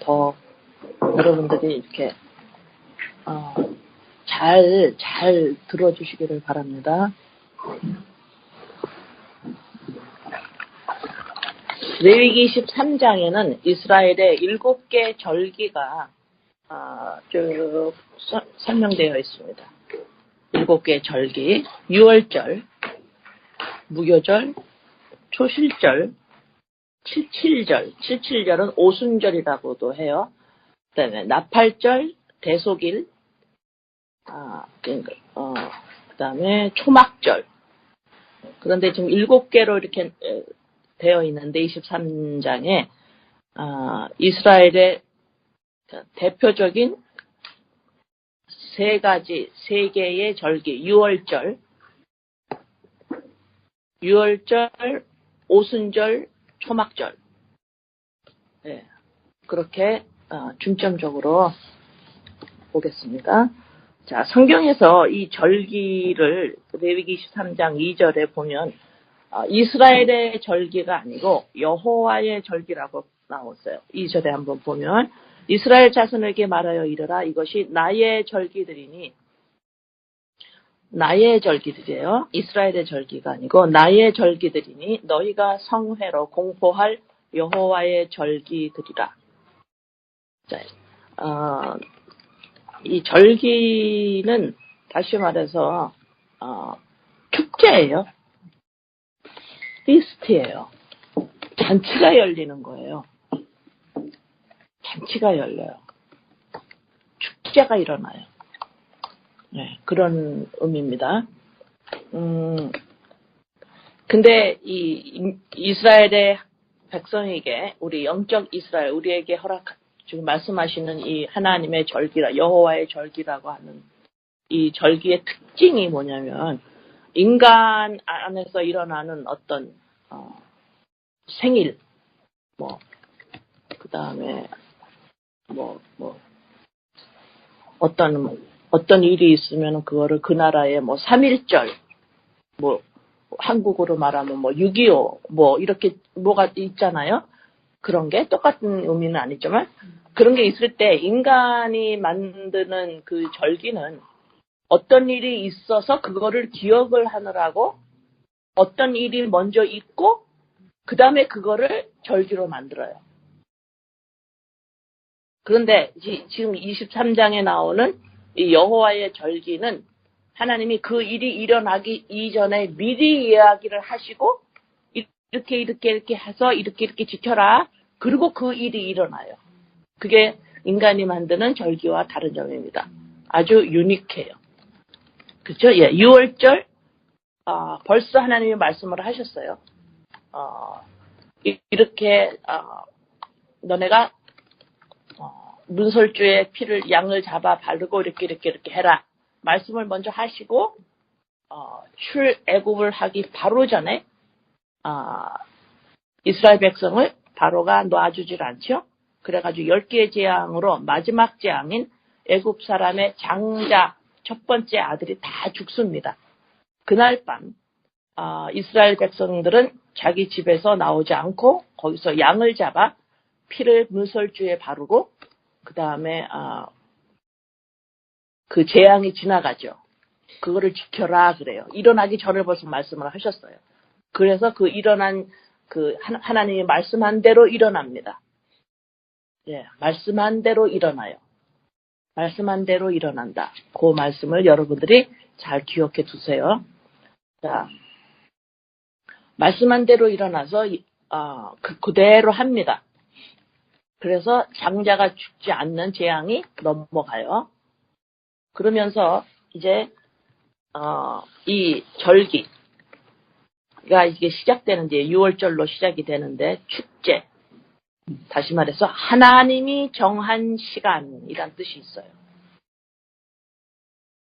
더 여러분들이 이렇게 잘 들어주시기를 바랍니다. 레위기 23장에는 이스라엘의 7개 절기가 쭉 설명되어 있습니다. 7개 절기, 유월절, 무교절, 초실절, 칠칠절, 칠칠절은 오순절이라고도 해요. 그다음에 나팔절, 대속일, 그다음에 초막절. 그런데 지금 7개로 이렇게 되어 있는데 23장에 이스라엘의 대표적인 3개의 절기, 유월절, 오순절, 초막절. 네, 그렇게 중점적으로 보겠습니다. 자, 성경에서 이 절기를 레위기 23장 2절에 보면 이스라엘의 절기가 아니고 여호와의 절기라고 나왔어요. 2절에 한번 보면 이스라엘 자손에게 말하여 이르라 이것이 나의 절기들이니 나의 절기들이에요. 이스라엘의 절기가 아니고 나의 절기들이니 너희가 성회로 공포할 여호와의 절기들이라. 자, 이 절기는 다시 말해서 축제예요. 피스트예요. 잔치가 열리는 거예요. 잔치가 열려요. 축제가 일어나요. 네, 그런 의미입니다. 근데 이 이스라엘의 백성에게 우리 영적 이스라엘 우리에게 지금 말씀하시는 이 하나님의 절기라 여호와의 절기라고 하는 이 절기의 특징이 뭐냐면 인간 안에서 일어나는 어떤 생일 그다음에 어떤 일이 있으면 그거를 그 나라의 3.1절 한국으로 말하면 6.25 이렇게 뭐가 있잖아요. 그런 게 똑같은 의미는 아니지만 그런 게 있을 때 인간이 만드는 그 절기는 어떤 일이 있어서 그거를 기억을 하느라고 어떤 일이 먼저 있고 그 다음에 그거를 절기로 만들어요. 그런데 지금 23장에 나오는 이 여호와의 절기는 하나님이 그 일이 일어나기 이전에 미리 이야기를 하시고 이렇게 해서 이렇게 지켜라. 그리고 그 일이 일어나요. 그게 인간이 만드는 절기와 다른 점입니다. 아주 유니크해요. 그렇죠? 예, 6월절 벌써 하나님이 말씀을 하셨어요. 이렇게 너네가 문설주의 피를 양을 잡아 바르고 이렇게 해라. 말씀을 먼저 하시고 출애굽을 하기 바로 전에 이스라엘 백성을 바로가 놔주질 않죠. 그래가지고 10개의 재앙으로 마지막 재앙인 애굽 사람의 장자 첫 번째 아들이 다 죽습니다. 그날 밤 이스라엘 백성들은 자기 집에서 나오지 않고 거기서 양을 잡아 피를 문설주에 바르고 그 다음에 그 재앙이 지나가죠. 그거를 지켜라 그래요. 일어나기 전에 벌써 말씀을 하셨어요. 그래서 그 일어난 그 하나님이 말씀한 대로 일어납니다. 예, 말씀한 대로 일어나요. 말씀한 대로 일어난다. 그 말씀을 여러분들이 잘 기억해 두세요. 자, 말씀한 대로 일어나서 그대로 합니다. 그래서 장자가 죽지 않는 재앙이 넘어가요. 그러면서 이제 이 절기가 이게 시작되는데 6월절로 시작이 되는데 축제. 다시 말해서 하나님이 정한 시간이란 뜻이 있어요.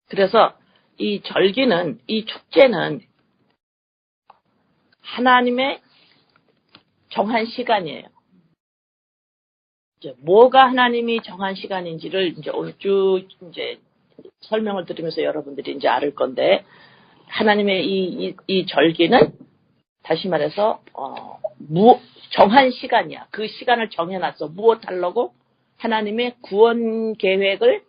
그래서 이 절기는 이 축제는 하나님의 정한 시간이에요. 이제 뭐가 하나님이 정한 시간인지를 이제 오늘 쭉 이제 설명을 드리면서 여러분들이 이제 알을 건데 하나님의 이 절기는 다시 말해서 정한 시간이야. 그 시간을 정해놨어. 무엇 하려고? 하나님의 구원 계획을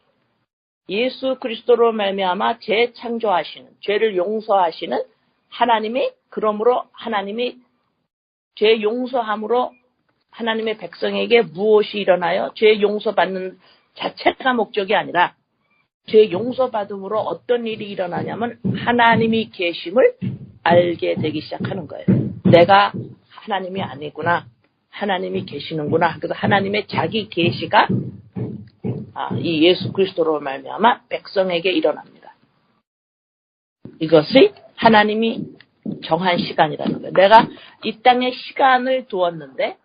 예수 그리스도로 말미암아 재창조하시는, 죄를 용서하시는 하나님이, 그러므로 하나님이 죄 용서함으로 하나님의 백성에게 무엇이 일어나요? 죄 용서받는 자체가 목적이 아니라 죄 용서받음으로 어떤 일이 일어나냐면 하나님이 계심을 알게 되기 시작하는 거예요. 내가 하나님이 아니구나. 하나님이 계시는구나. 그래서 하나님의 자기 계시가 이 예수 그리스도로 말미암아 백성에게 일어납니다. 이것이 하나님이 정한 시간이라는 거예요. 내가 이 땅에 시간을 두었는데,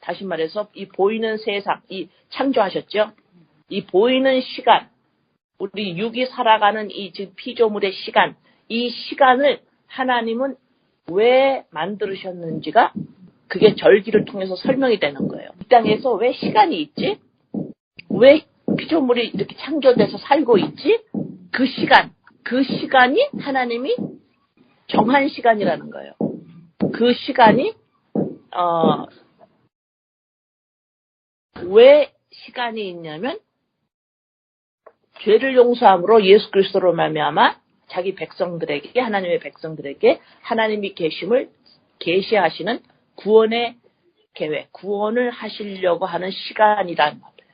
다시 말해서 이 보이는 세상, 이 창조하셨죠? 이 보이는 시간, 우리 육이 살아가는 이 지금 피조물의 시간, 이 시간을 하나님은 왜 만드셨는지가 그게 절기를 통해서 설명이 되는 거예요. 이 땅에서 왜 시간이 있지? 왜 피조물이 이렇게 창조돼서 살고 있지? 그 시간이 하나님이 정한 시간이라는 거예요. 그 시간이 왜 시간이 있냐면 죄를 용서함으로 예수 그리스도로 말미암아 자기 백성들에게, 하나님의 백성들에게 하나님이 계심을 계시하시는 구원의 계획, 구원을 하시려고 하는 시간이란 말이에요.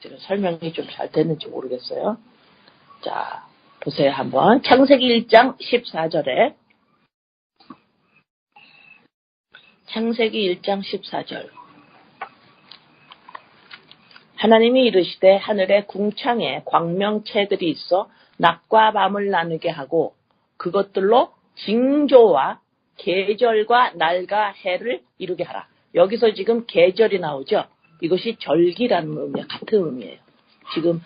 지금 설명이 좀 잘 됐는지 모르겠어요. 자, 보세요 한번. 창세기 1장 14절에 창세기 1장 14절. 하나님이 이르시되 하늘의 궁창에 광명체들이 있어 낮과 밤을 나누게 하고 그것들로 징조와 계절과 날과 해를 이루게 하라. 여기서 지금 계절이 나오죠. 이것이 절기라는 의미예요. 같은 의미예요. 지금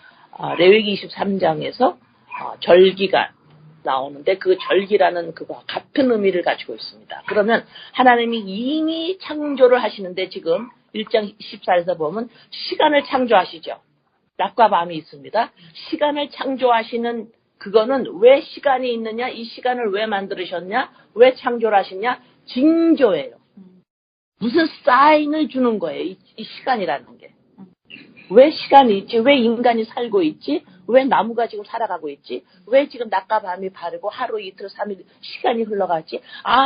레위기 23장에서 절기가 나오는데 그 절기라는 그거 같은 의미를 가지고 있습니다. 그러면 하나님이 이미 창조를 하시는데 지금 1장 14절에서 보면 시간을 창조하시죠. 낮과 밤이 있습니다. 시간을 창조하시는 그거는 왜 시간이 있느냐? 이 시간을 왜 만들으셨냐? 왜 창조를 하시냐? 징조예요. 무슨 사인을 주는 거예요. 이 시간이라는 게. 왜 시간이 있지? 왜 인간이 살고 있지? 왜 나무가 지금 살아가고 있지? 왜 지금 낮과 밤이 바르고 하루 이틀 3일 시간이 흘러갔지?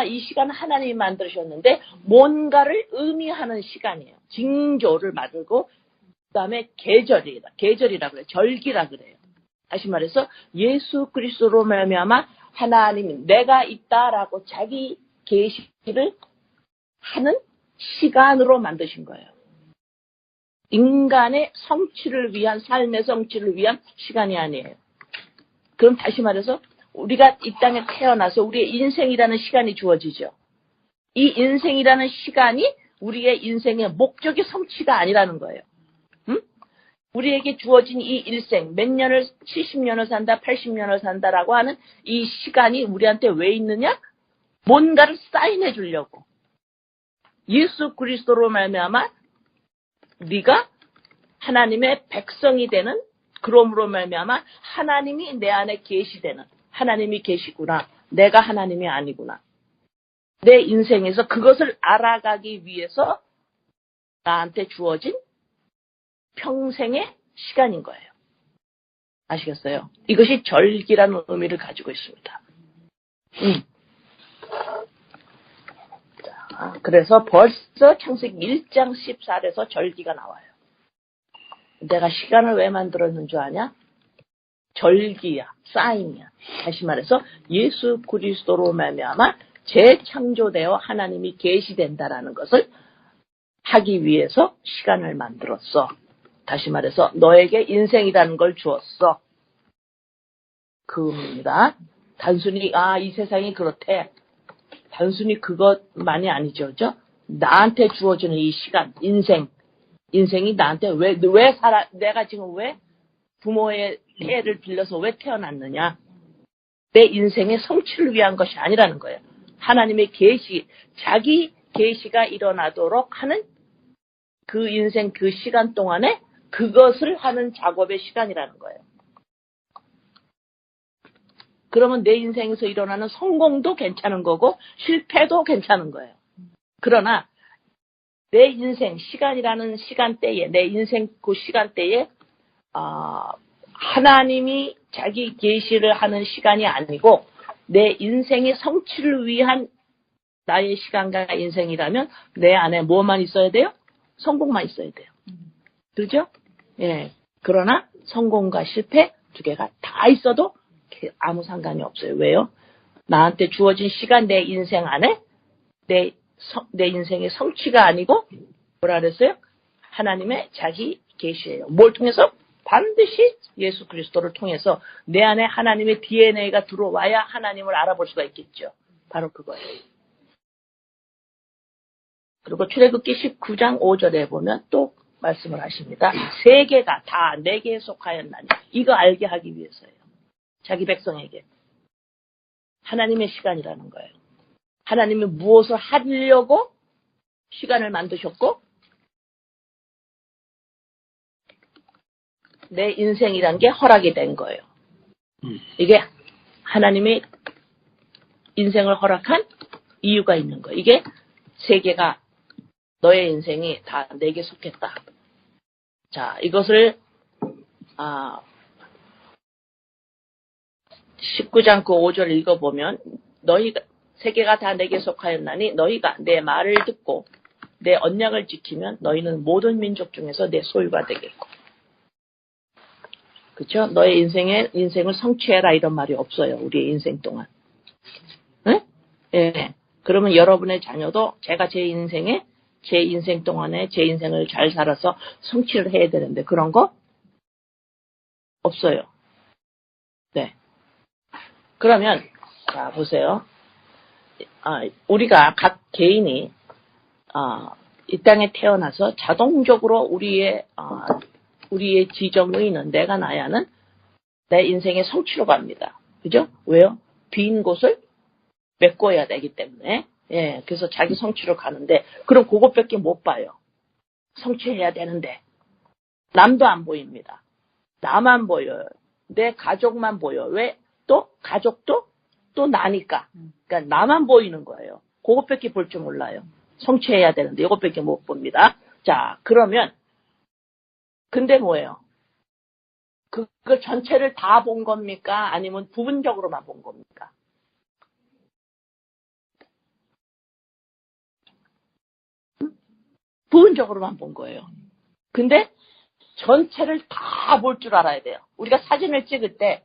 이 시간은 하나님이 만드셨는데 뭔가를 의미하는 시간이에요. 징조를 만들고 그 다음에 계절이라 그래요. 절기라 그래요. 다시 말해서 예수 그리스도로 말미암아 하나님이 내가 있다라고 자기 계시를 하는 시간으로 만드신 거예요. 인간의 성취를 위한, 삶의 성취를 위한 시간이 아니에요. 그럼 다시 말해서 우리가 이 땅에 태어나서 우리의 인생이라는 시간이 주어지죠. 이 인생이라는 시간이 우리의 인생의 목적의 성취가 아니라는 거예요. 우리에게 주어진 이 일생, 몇 년을, 70년을 산다, 80년을 산다라고 하는 이 시간이 우리한테 왜 있느냐? 뭔가를 사인해 주려고. 예수 그리스도로 말미암아 네가 하나님의 백성이 되는, 그러므로 말미암아 하나님이 내 안에 계시되는, 하나님이 계시구나, 내가 하나님이 아니구나, 내 인생에서 그것을 알아가기 위해서 나한테 주어진 평생의 시간인 거예요. 아시겠어요? 이것이 절기라는 의미를 가지고 있습니다. 자, 그래서 벌써 창세기 1장 14절에서 절기가 나와요. 내가 시간을 왜 만들었는 줄 아냐? 절기야, 사인이야. 다시 말해서 예수 그리스도로 말미암아 재창조되어 하나님이 계시된다라는 것을 하기 위해서 시간을 만들었어. 다시 말해서 너에게 인생이라는 걸 주었어. 그 의미입니다. 단순히 이 세상이 그렇대. 단순히 그것만이 아니죠. 그죠? 나한테 주어지는 이 시간, 인생이 나한테 왜 살아, 내가 지금 왜 부모의 태를 빌려서 왜 태어났느냐? 내 인생의 성취를 위한 것이 아니라는 거예요. 하나님의 계시, 자기 계시가 일어나도록 하는 그 인생, 그 시간 동안에 그것을 하는 작업의 시간이라는 거예요. 그러면 내 인생에서 일어나는 성공도 괜찮은 거고 실패도 괜찮은 거예요. 그러나 내 인생, 시간이라는 시간대에, 내 인생 그 시간대에, 하나님이 자기 계시를 하는 시간이 아니고, 내 인생의 성취를 위한 나의 시간과 인생이라면, 내 안에 뭐만 있어야 돼요? 성공만 있어야 돼요. 그죠? 예. 그러나, 성공과 실패 두 개가 다 있어도 아무 상관이 없어요. 왜요? 나한테 주어진 시간, 내 인생 안에, 내 인생의 성취가 아니고 뭐라 그랬어요? 하나님의 자기 계시예요. 뭘 통해서? 반드시 예수 그리스도를 통해서 내 안에 하나님의 DNA가 들어와야 하나님을 알아볼 수가 있겠죠. 바로 그거예요. 그리고 출애굽기 19장 5절에 보면 또 말씀을 하십니다. 세계가 다 내게 속하였나니, 이거 알게 하기 위해서예요. 자기 백성에게. 하나님의 시간이라는 거예요. 하나님이 무엇을 하려고 시간을 만드셨고, 내 인생이란 게 허락이 된 거예요. 이게 하나님이 인생을 허락한 이유가 있는 거예요. 이게 세계가, 너의 인생이 다 내게 속했다. 자, 이것을 19장 그 5절 읽어보면, 너희가 세계가 다 내게 속하였나니 너희가 내 말을 듣고 내 언약을 지키면 너희는 모든 민족 중에서 내 소유가 되겠고. 그렇죠? 너의 인생을 성취해라 이런 말이 없어요. 우리의 인생 동안. 네? 예. 그러면 여러분의 자녀도 제가 제 인생 동안에 제 인생을 잘 살아서 성취를 해야 되는데 그런 거 없어요. 네. 그러면 자 보세요. 우리가 각 개인이 이 땅에 태어나서 자동적으로 우리의 지정의는 내가 나야는 내 인생의 성취로 갑니다. 그죠? 왜요? 빈 곳을 메꿔야 되기 때문에. 예, 그래서 자기 성취로 가는데, 그럼 그것밖에 못 봐요. 성취해야 되는데. 남도 안 보입니다. 나만 보여요. 내 가족만 보여. 왜? 또 가족도 또 나니까. 그러니까 나만 보이는 거예요. 그것밖에 볼 줄 몰라요. 성취해야 되는데 이것밖에 못 봅니다. 자, 그러면 근데 뭐예요? 그걸 전체를 다 본 겁니까? 아니면 부분적으로만 본 겁니까? 부분적으로만 본 거예요. 근데 전체를 다 볼 줄 알아야 돼요. 우리가 사진을 찍을 때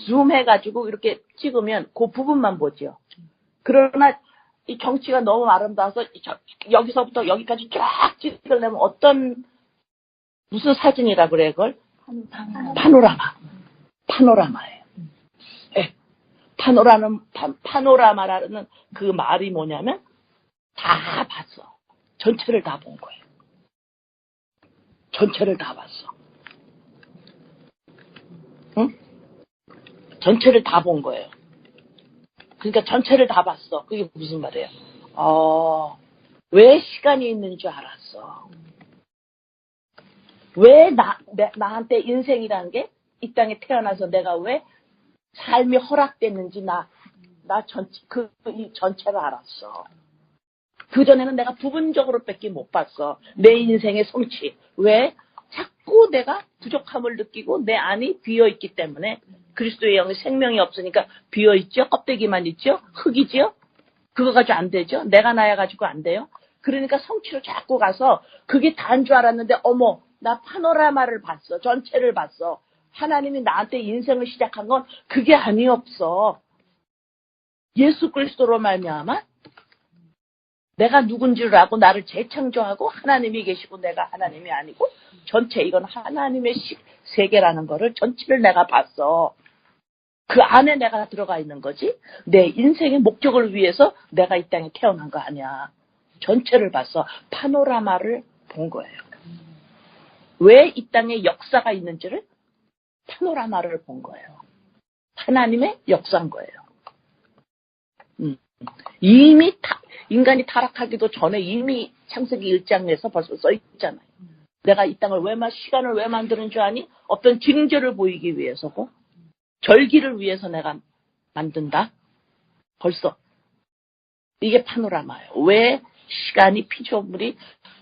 줌 해가지고 이렇게 찍으면 그 부분만 보죠. 그러나 이 경치가 너무 아름다워서 여기서부터 여기까지 쫙 찍으려면 무슨 사진이라 그래 그걸? 파노라마예요. 네. 파노라마라는 그 말이 뭐냐면 다 봤어. 전체를 다 본 거예요. 전체를 다 봤어. 응? 전체를 다 본 거예요. 그러니까 전체를 다 봤어. 그게 무슨 말이에요? 왜 시간이 있는 줄 알았어. 왜 나한테 인생이라는 게 이 땅에 태어나서 내가 왜 삶이 허락됐는지 이 전체를 알았어. 그전에는 내가 부분적으로 밖에 못 봤어. 내 인생의 성취. 왜? 자꾸 내가 부족함을 느끼고 내 안이 비어있기 때문에 그리스도의 영의 생명이 없으니까 비어있죠? 껍데기만 있죠? 흙이죠? 그거 가지고 안 되죠? 내가 나야 가지고 안 돼요? 그러니까 성취로 자꾸 가서 그게 다인 줄 알았는데 어머 나 파노라마를 봤어. 전체를 봤어. 하나님이 나한테 인생을 시작한 건 그게 아니었어. 예수 그리스도로 말미암아 내가 누군지를 알고 나를 재창조하고 하나님이 계시고 내가 하나님이 아니고 전체 이건 하나님의 세계라는 거를 전체를 내가 봤어. 그 안에 내가 들어가 있는 거지. 내 인생의 목적을 위해서 내가 이 땅에 태어난 거 아니야. 전체를 봤어. 파노라마를 본 거예요. 왜 이 땅에 역사가 있는지를 파노라마를 본 거예요. 하나님의 역사인 거예요. 이미 인간이 타락하기도 전에 이미 창세기 1장에서 벌써 써 있잖아요. 내가 이 땅을 시간을 왜 만드는 줄 아니? 어떤 징조를 보이기 위해서고, 절기를 위해서 내가 만든다? 벌써. 이게 파노라마예요. 왜 시간이 피조물이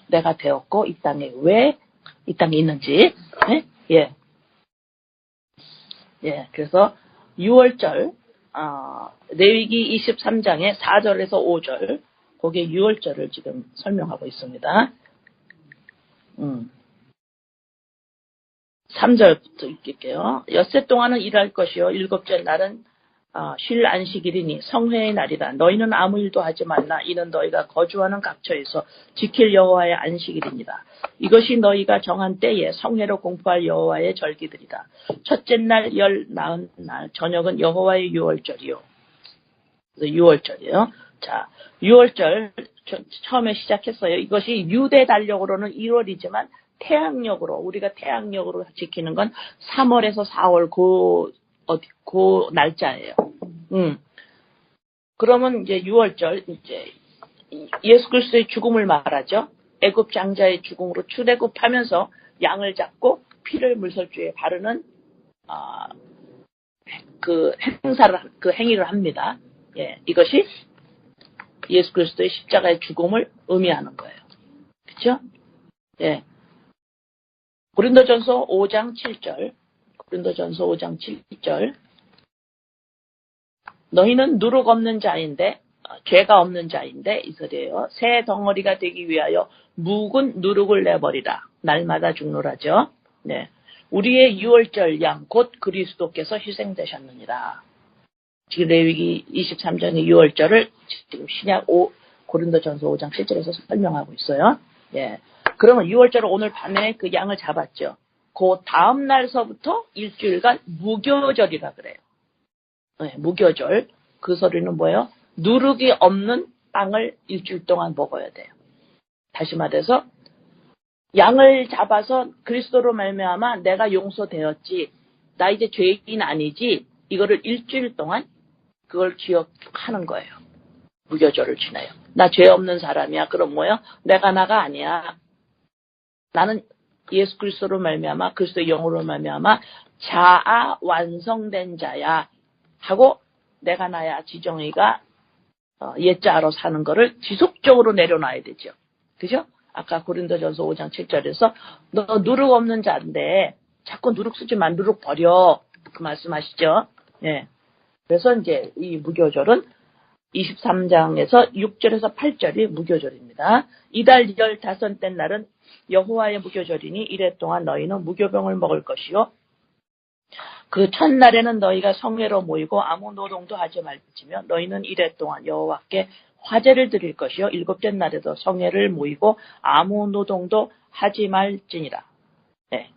내가 되었고 이 땅에 왜 이 땅에 있는지. 네? 예. 예. 그래서 6월절 레위기 23장의 4절에서 5절 거기에 6월절을 지금 설명하고 있습니다. 3절부터 읽을게요. 엿새 동안은 일할 것이요 일곱째 날은 쉴 안식일이니 성회의 날이다. 너희는 아무 일도 하지 말라. 이는 너희가 거주하는 각처에서 지킬 여호와의 안식일입니다. 이것이 너희가 정한 때에 성회로 공포할 여호와의 절기들이다. 첫째 날 열 나흔 날 저녁은 여호와의 유월절이요. 6월절이요. 자, 6월절 처음에 시작했어요. 이것이 유대 달력으로는 1월이지만 태양력으로 우리가 태양력으로 지키는 건 3월에서 4월 그 날짜예요. 그러면 이제 6월절 이제 예수 그리스도의 죽음을 말하죠. 애굽 장자의 죽음으로 출애굽하면서 양을 잡고 피를 물설주에 바르는 그 행위를 합니다. 예, 이것이 예수 그리스도의 십자가의 죽음을 의미하는 거예요. 그렇죠? 예. 고린도전서 5장 7절. 고린도전서 5장 7절. 너희는 누룩 없는 자인데 죄가 없는 자인데 이 소리예요. 새 덩어리가 되기 위하여 묵은 누룩을 내버리라. 날마다 죽노라죠. 네. 우리의 유월절 양 곧 그리스도께서 희생되셨느니라. 지금 레위기 23장의 유월절을 지금 고린도전서 5장 7절에서 설명하고 있어요. 예. 그러면 유월절을 오늘 밤에 그 양을 잡았죠. 그 다음 날서부터 일주일간 무교절이라 그래요. 네, 무교절. 그 소리는 뭐예요? 누룩이 없는 빵을 일주일 동안 먹어야 돼요. 다시 말해서 양을 잡아서 그리스도로 말미암아 내가 용서되었지. 나 이제 죄인 아니지. 이거를 일주일 동안 그걸 기억하는 거예요. 무교절을 지나요. 나 죄 없는 사람이야. 그럼 뭐예요? 내가 나가 아니야. 나는 예수 그리스도로 말미암아 그리스도의 영으로 말미암아 자아 완성된 자야 하고 내가 나야 지정이가 옛자로 사는 거를 지속적으로 내려놔야 되죠. 그죠? 아까 고린도전서 5장 7절에서 너 누룩 없는 자인데 자꾸 누룩 쓰지 마. 누룩 버려. 그 말씀하시죠. 예. 그래서 이제 이 무교절은 23장에서 6절에서 8절이 무교절입니다. 이달 15째 날은 여호와의 무교절이니 이래 동안 너희는 무교병을 먹을 것이요. 그 첫날에는 너희가 성회로 모이고 아무 노동도 하지 말지며 너희는 이래 동안 여호와께 화제를 드릴 것이요. 일곱째 날에도 성회를 모이고 아무 노동도 하지 말지니라. 네.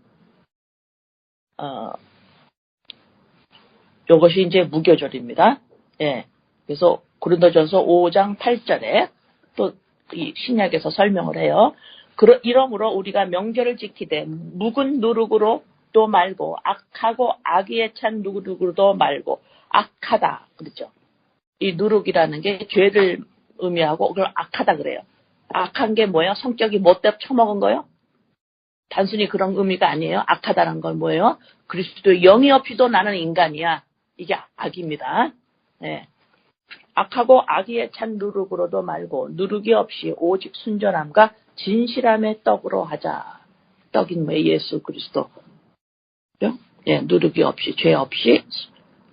요것이 이제 무교절입니다. 예. 그래서 고린도전서 5장 8절에 또 이 신약에서 설명을 해요. 이러므로 우리가 명절을 지키되 묵은 누룩으로 또 말고 악하고 악의에 찬 누룩으로도 말고 악하다 그렇죠. 이 누룩이라는 게 죄를 의미하고 그걸 악하다 그래요. 악한 게 뭐예요? 성격이 못돼 처먹은 거요? 단순히 그런 의미가 아니에요. 악하다는 건 뭐예요? 그리스도의 영이 없이도 나는 인간이야. 이게 악입니다. 네. 악하고 악의에 찬 누룩으로도 말고 누룩이 없이 오직 순전함과 진실함의 떡으로 하자. 떡인 뭐예요? 예수 그리스도. 예, 누룩이 없이 죄 없이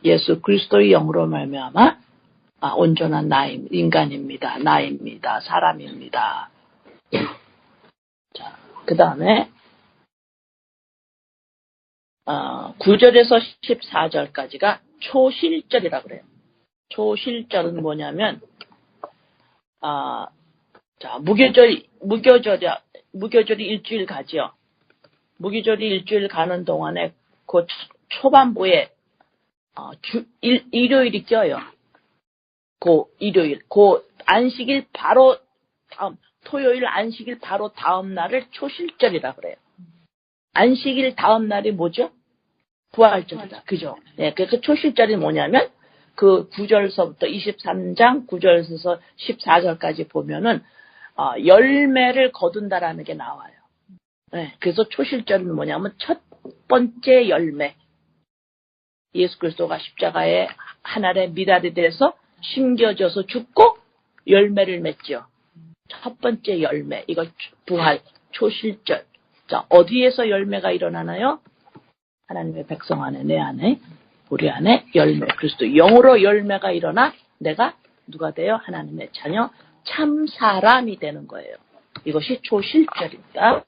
예수 그리스도의 영으로 말미암아 온전한 인간입니다. 나입니다. 사람입니다. 자, 그 다음에 9절에서 14절까지가 초실절이라고 그래요. 초실절은 뭐냐면 자, 무교절이 일주일 가죠. 무교절이 일주일 가는 동안에 그 초반부에 일요일이 껴요. 그 일요일, 그 안식일 바로 다음 토요일 안식일 바로 다음 날을 초실절이라 그래요. 안식일 다음 날이 뭐죠? 부활절이다. 그죠? 네, 그래서 초실절이 뭐냐면 그 9절서부터 23장 9절에서 14절까지 보면은 열매를 거둔다라는 게 나와요. 네, 그래서 초실절은 뭐냐면 첫 번째 열매. 예수 그리스도가 십자가에 하늘의 미랄이 돼서 심겨져서 죽고 열매를 맺죠. 첫 번째 열매, 이거 부활, 초실절. 자, 어디에서 열매가 일어나나요? 하나님의 백성 안에, 내 안에, 우리 안에 열매, 그리스도 영으로 열매가 일어나 내가 누가 돼요? 하나님의 자녀, 참 사람이 되는 거예요. 이것이 초실절입니다.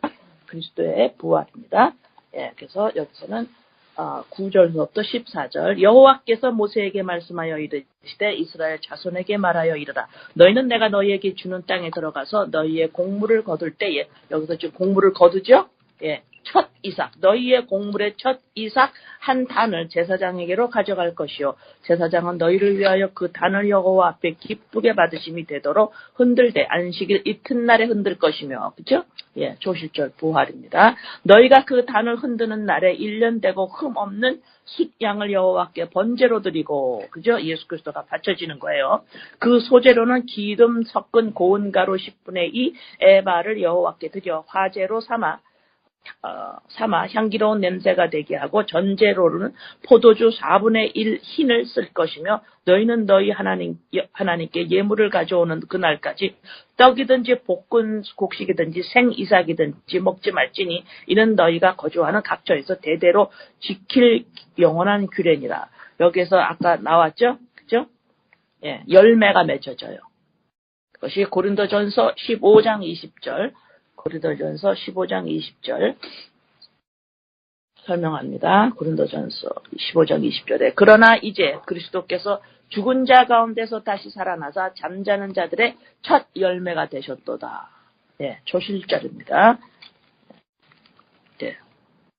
그리스도의 부활입니다. 예, 그래서 여기서는 9절부터 14절 여호와께서 모세에게 말씀하여 이르시되 이스라엘 자손에게 말하여 이르라 너희는 내가 너희에게 주는 땅에 들어가서 너희의 곡물을 거둘 때에 여기서 지금 곡물을 거두죠? 예, 첫 이삭 너희의 곡물의 첫 이삭 한 단을 제사장에게로 가져갈 것이요 제사장은 너희를 위하여 그 단을 여호와 앞에 기쁘게 받으심이 되도록 흔들되 안식일 이튿날에 흔들 것이며 그죠? 예, 초실절 부활입니다. 너희가 그 단을 흔드는 날에 1년 되고 흠 없는 숫양을 여호와께 번제로 드리고 그죠? 예수 그리스도가 바쳐지는 거예요. 그 소제로는 기름 섞은 고운 가루 10분의 2 에바를 여호와께 드려 화제로 삼아 향기로운 냄새가 되게 하고 전제로는 포도주 4분의 1 흰을 쓸 것이며 너희는 너희 하나님께 예물을 가져오는 그날까지 떡이든지 볶은 곡식이든지 생이삭이든지 먹지 말지니 이는 너희가 거주하는 각처에서 대대로 지킬 영원한 규례니라. 여기서 아까 나왔죠? 그죠? 예, 열매가 맺혀져요. 그것이 고린도전서 15장 20절 고린도전서 15장 20절 설명합니다. 고린도전서 15장 20절에 그러나 이제 그리스도께서 죽은 자 가운데서 다시 살아나사 잠자는 자들의 첫 열매가 되셨도다. 네, 초실절입니다. 네,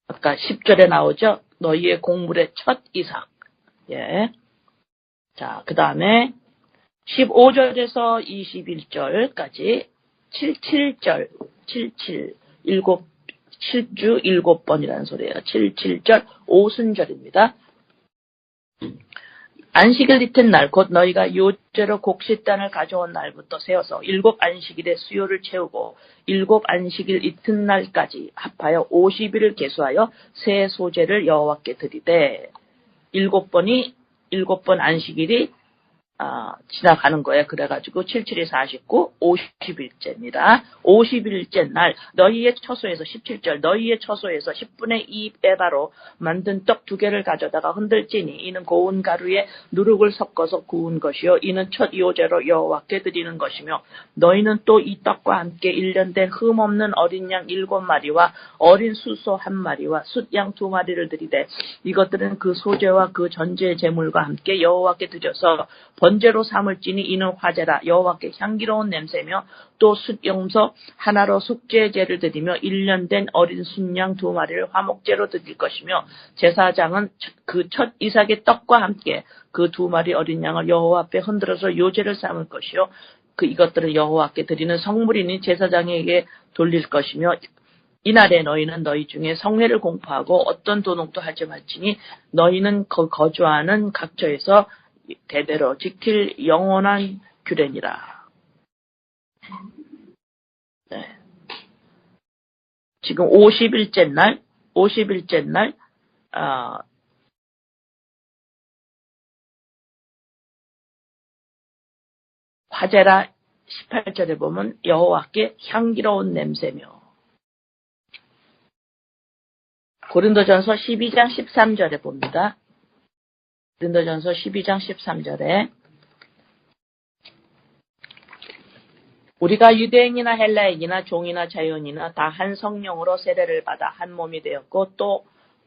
아까 10절에 나오죠. 너희의 곡물의 첫 이삭. 예. 자, 그 다음에 15절에서 21절까지 77절 77, 7주 7번이라는 소리예요. 77절 오순절입니다. 안식일 이튿날 곧 너희가 요제로 곡식단을 가져온 날부터 세어서 7안식일의 수요를 채우고 7안식일 이튿날까지 합하여 50일을 계수하여 새 소제를 여호와께 드리되 7번 안식일이 지나가는 거예요. 그래가지고 77이 49, 50일째입니다. 50일째 날 너희의 처소에서 17절 너희의 처소에서 10분의 2 에바로 만든 떡 2개를 가져다가 흔들지니 이는 고운 가루에 누룩을 섞어서 구운 것이요 이는 첫 요제로 여호와께 드리는 것이며 너희는 또 이 떡과 함께 1년 된 흠없는 어린 양 7마리와 어린 숫소 1마리와 숫양 2마리를 드리되 이것들은 그 소제와 그 전제 제물과 함께 여호와께 드려서 번제로 삼을지니 이는 화제라 여호와께 향기로운 냄새며 또 숫염소 하나로 속죄제를 드리며 1년 된 어린 순양 2마리를 화목제로 드릴 것이며 제사장은 그 첫 이삭의 떡과 함께 그 2마리 어린 양을 여호와 앞에 흔들어서 요제를 삼을 것이요 이것들을 여호와께 드리는 성물이니 제사장에게 돌릴 것이며 이날에 너희는 너희 중에 성회를 공포하고 어떤 도둑도 하지 말지니 너희는 거주하는 각처에서 대대로 지킬 영원한 규례니라. 네. 지금 50일째 날, 화제라 18절에 보면 여호와께 향기로운 냄새며 고린도전서 12장 13절에 봅니다. 고린도전서 12장 13절에 우리가 유대인이나 헬라인이나 종이나 자유인이나 다 한 성령으로 세례를 받아 한 몸이 되었고 또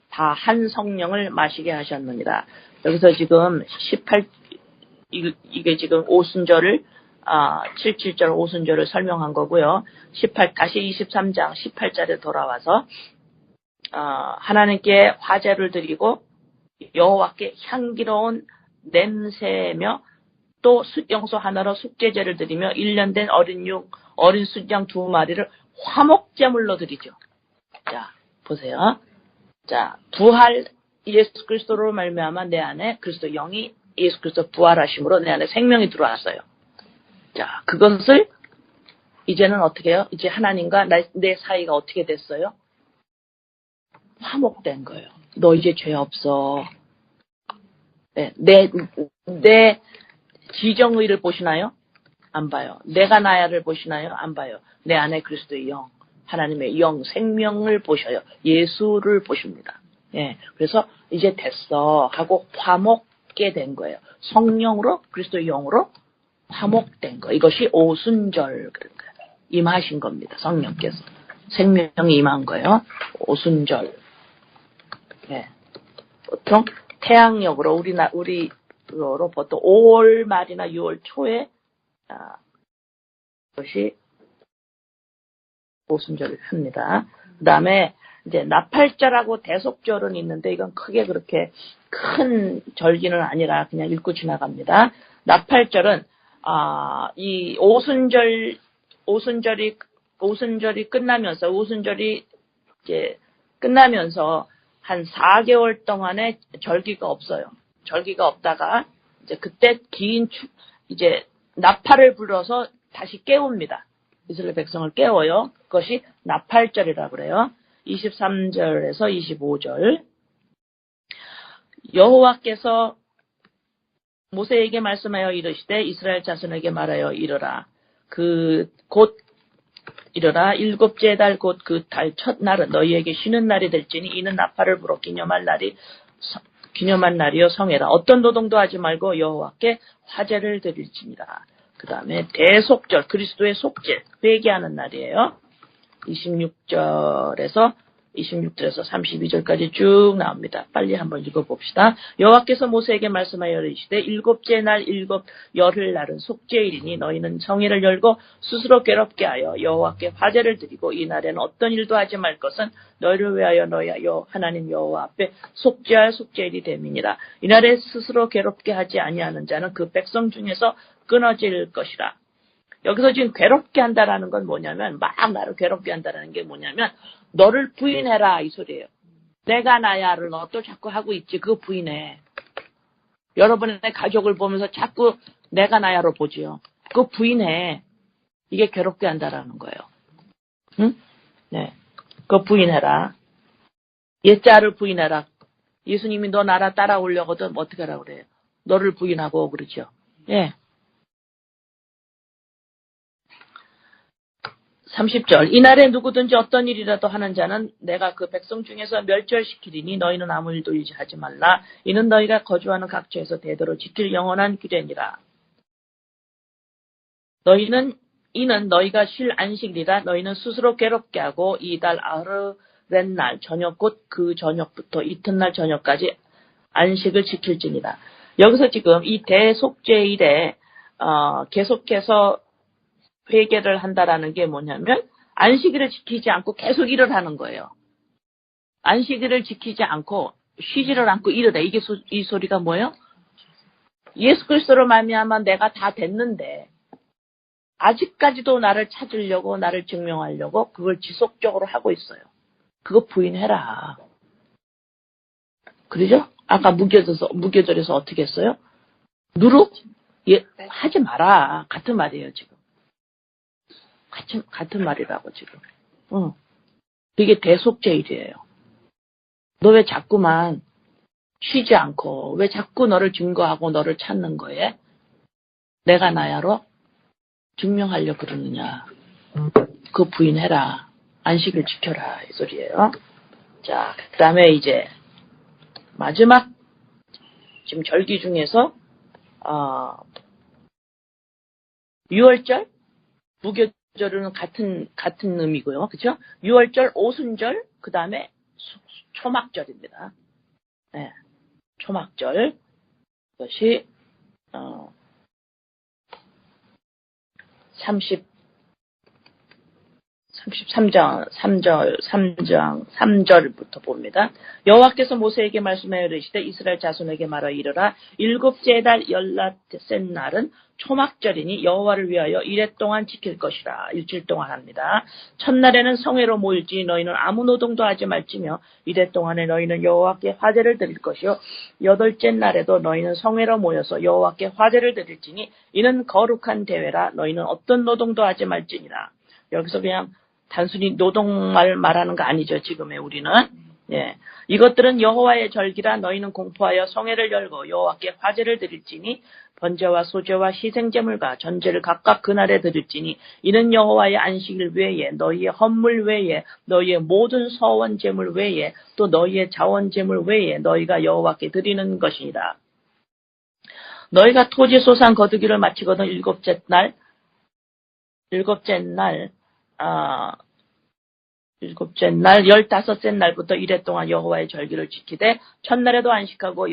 다 한 성령을 마시게 하셨느니라. 여기서 지금 18 이게 지금 오순절을 77절 오순절을 설명한 거고요. 다시 23장 18절에 돌아와서 하나님께 화제를 드리고 여호와께 향기로운 냄새며 또 숫영소 하나로 속죄제를 드리며 1년 된 어린 숫양 2마리를 화목제물로 드리죠. 자, 보세요. 자, 부활 예수 그리스도로 말미암아 내 안에 그리스도 영이 예수 그리스도 부활하심으로 내 안에 생명이 들어왔어요. 자, 그것을 이제는 어떻게 해요? 이제 하나님과 내 사이가 어떻게 됐어요? 화목된 거예요. 너 이제 죄 없어. 네, 내 지정의를 보시나요? 안 봐요. 내가 나야를 보시나요? 안 봐요. 내 안에 그리스도의 영, 하나님의 영, 생명을 보셔요. 예수를 보십니다. 예, 그래서 이제 됐어 하고 화목게 된 거예요. 성령으로 그리스도의 영으로 화목된 거. 이것이 오순절 그런 거예요. 임하신 겁니다. 성령께서 생명이 임한 거예요. 오순절. 예. 보통 태양력으로 우리로 보통 5월 말이나 6월 초에 그것이 오순절을 합니다. 그 다음에 이제 나팔절하고 대속절은 있는데 이건 크게 그렇게 큰 절기는 아니라 그냥 읽고 지나갑니다. 나팔절은 이 오순절이 끝나면서 오순절이 이제 끝나면서 한 4개월 동안에 절기가 없어요. 절기가 없다가 이제 그때 이제 나팔을 불어서 다시 깨웁니다. 이스라엘 백성을 깨워요. 그것이 나팔절이라고 그래요. 23절에서 25절. 여호와께서 모세에게 말씀하여 이르시되 이스라엘 자손에게 말하여 이르라. 이르라. 일곱째 달 곧 그 달 첫날은 너희에게 쉬는 날이 될지니 이는 나팔을 불어 기념한 날이요 성회라. 어떤 노동도 하지 말고 여호와께 화제를 드릴지니라. 그 다음에 대속절, 그리스도의 속죄, 회개하는 날이에요. 26절에서 32절까지 쭉 나옵니다. 빨리 한번 읽어봅시다. 여호와께서 모세에게 말씀하여 이르시되 일곱째 날 열흘 날은 속죄일이니 너희는 성회를 열고 스스로 괴롭게 하여 여호와께 화제를 드리고 이 날에는 어떤 일도 하지 말 것은 너희를 위하여 너희 하나님 여호와 앞에 속죄할 속죄일이 됨이니라. 이날에 스스로 괴롭게 하지 아니하는 자는 그 백성 중에서 끊어질 것이라. 여기서 지금 괴롭게 한다라는 건 뭐냐면 막 나를 괴롭게 한다라는 게 뭐냐면 너를 부인해라 이 소리예요. 내가 나야를 너 또 자꾸 하고 있지. 그거 부인해. 여러분의 가족을 보면서 자꾸 내가 나야로 보지요. 그거 부인해. 이게 괴롭게 한다라는 거예요. 응? 네. 그거 부인해라. 옛자를 부인해라. 예수님이 너 나라 따라오려거든 어떻게 하라고 그래요. 너를 부인하고 그러죠. 예. 30절. 이날에 누구든지 어떤 일이라도 하는 자는 내가 그 백성 중에서 멸절시키리니 너희는 아무 일도 하지 말라. 이는 너희가 거주하는 각처에서 대대로 지킬 영원한 규례니라. 이는 너희가 쉴 안식이라. 너희는 스스로 괴롭게 하고 이달 아흐렛날 저녁 곧 그 저녁부터 이튿날 저녁까지 안식을 지킬지니라. 여기서 지금 이 대속죄일에 계속해서 회개를 한다라는 게 뭐냐면 안식일을 지키지 않고 계속 일을 하는 거예요. 안식일을 지키지 않고 쉬지를 않고 일을 해. 이 소리가 뭐예요? 예수 그리스도로 말미암아 내가 다 됐는데 아직까지도 나를 찾으려고 나를 증명하려고 그걸 지속적으로 하고 있어요. 그거 부인해라. 그러죠? 아까 무교절에서 어떻게 했어요? 누룩? 하지 마라. 같은 말이에요 지금. 같은 말이라고 지금. 그게 대속죄일이에요. 너 왜 자꾸만 쉬지 않고 왜 자꾸 너를 증거하고 너를 찾는 거에 내가 나야로 증명하려고 그러느냐. 그거 부인해라. 안식을 지켜라. 이 소리예요. 자, 그 다음에 이제 마지막 지금 절기 중에서 6월절 무교절은 같은 의미고요. 그렇죠? 6월절 오순절 그다음에 초막절입니다. 네. 초막절. 이것이 3절부터 봅니다. 여호와께서 모세에게 말씀하여 이르시되 이스라엘 자손에게 말하 이르라. 일곱째 달 열날째 날은 초막절이니 여호와를 위하여 이래 동안 지킬 것이라. 일주일 동안 합니다. 첫날에는 성회로 모일지 너희는 아무 노동도 하지 말지며 이래 동안에 너희는 여호와께 화제를 드릴 것이요 여덟째 날에도 너희는 성회로 모여서 여호와께 화제를 드릴지니 이는 거룩한 대회라. 너희는 어떤 노동도 하지 말지니라. 여기서 그냥 단순히 노동만 말하는 거 아니죠. 지금의 우리는. 예. 이것들은 여호와의 절기라. 너희는 공포하여 성회를 열고 여호와께 화제를 드릴지니 번제와 소제와 희생제물과 전제를 각각 그날에 드릴지니 이는 여호와의 안식일 외에 너희의 헌물 외에 너희의 모든 서원 제물 외에 또 너희의 자원 제물 외에 너희가 여호와께 드리는 것이니라. 너희가 토지 소산 거두기를 마치거든 일곱째 날 15째 날부터 이래 동안 여호와의 절기를 지키되 첫날에도 안식하고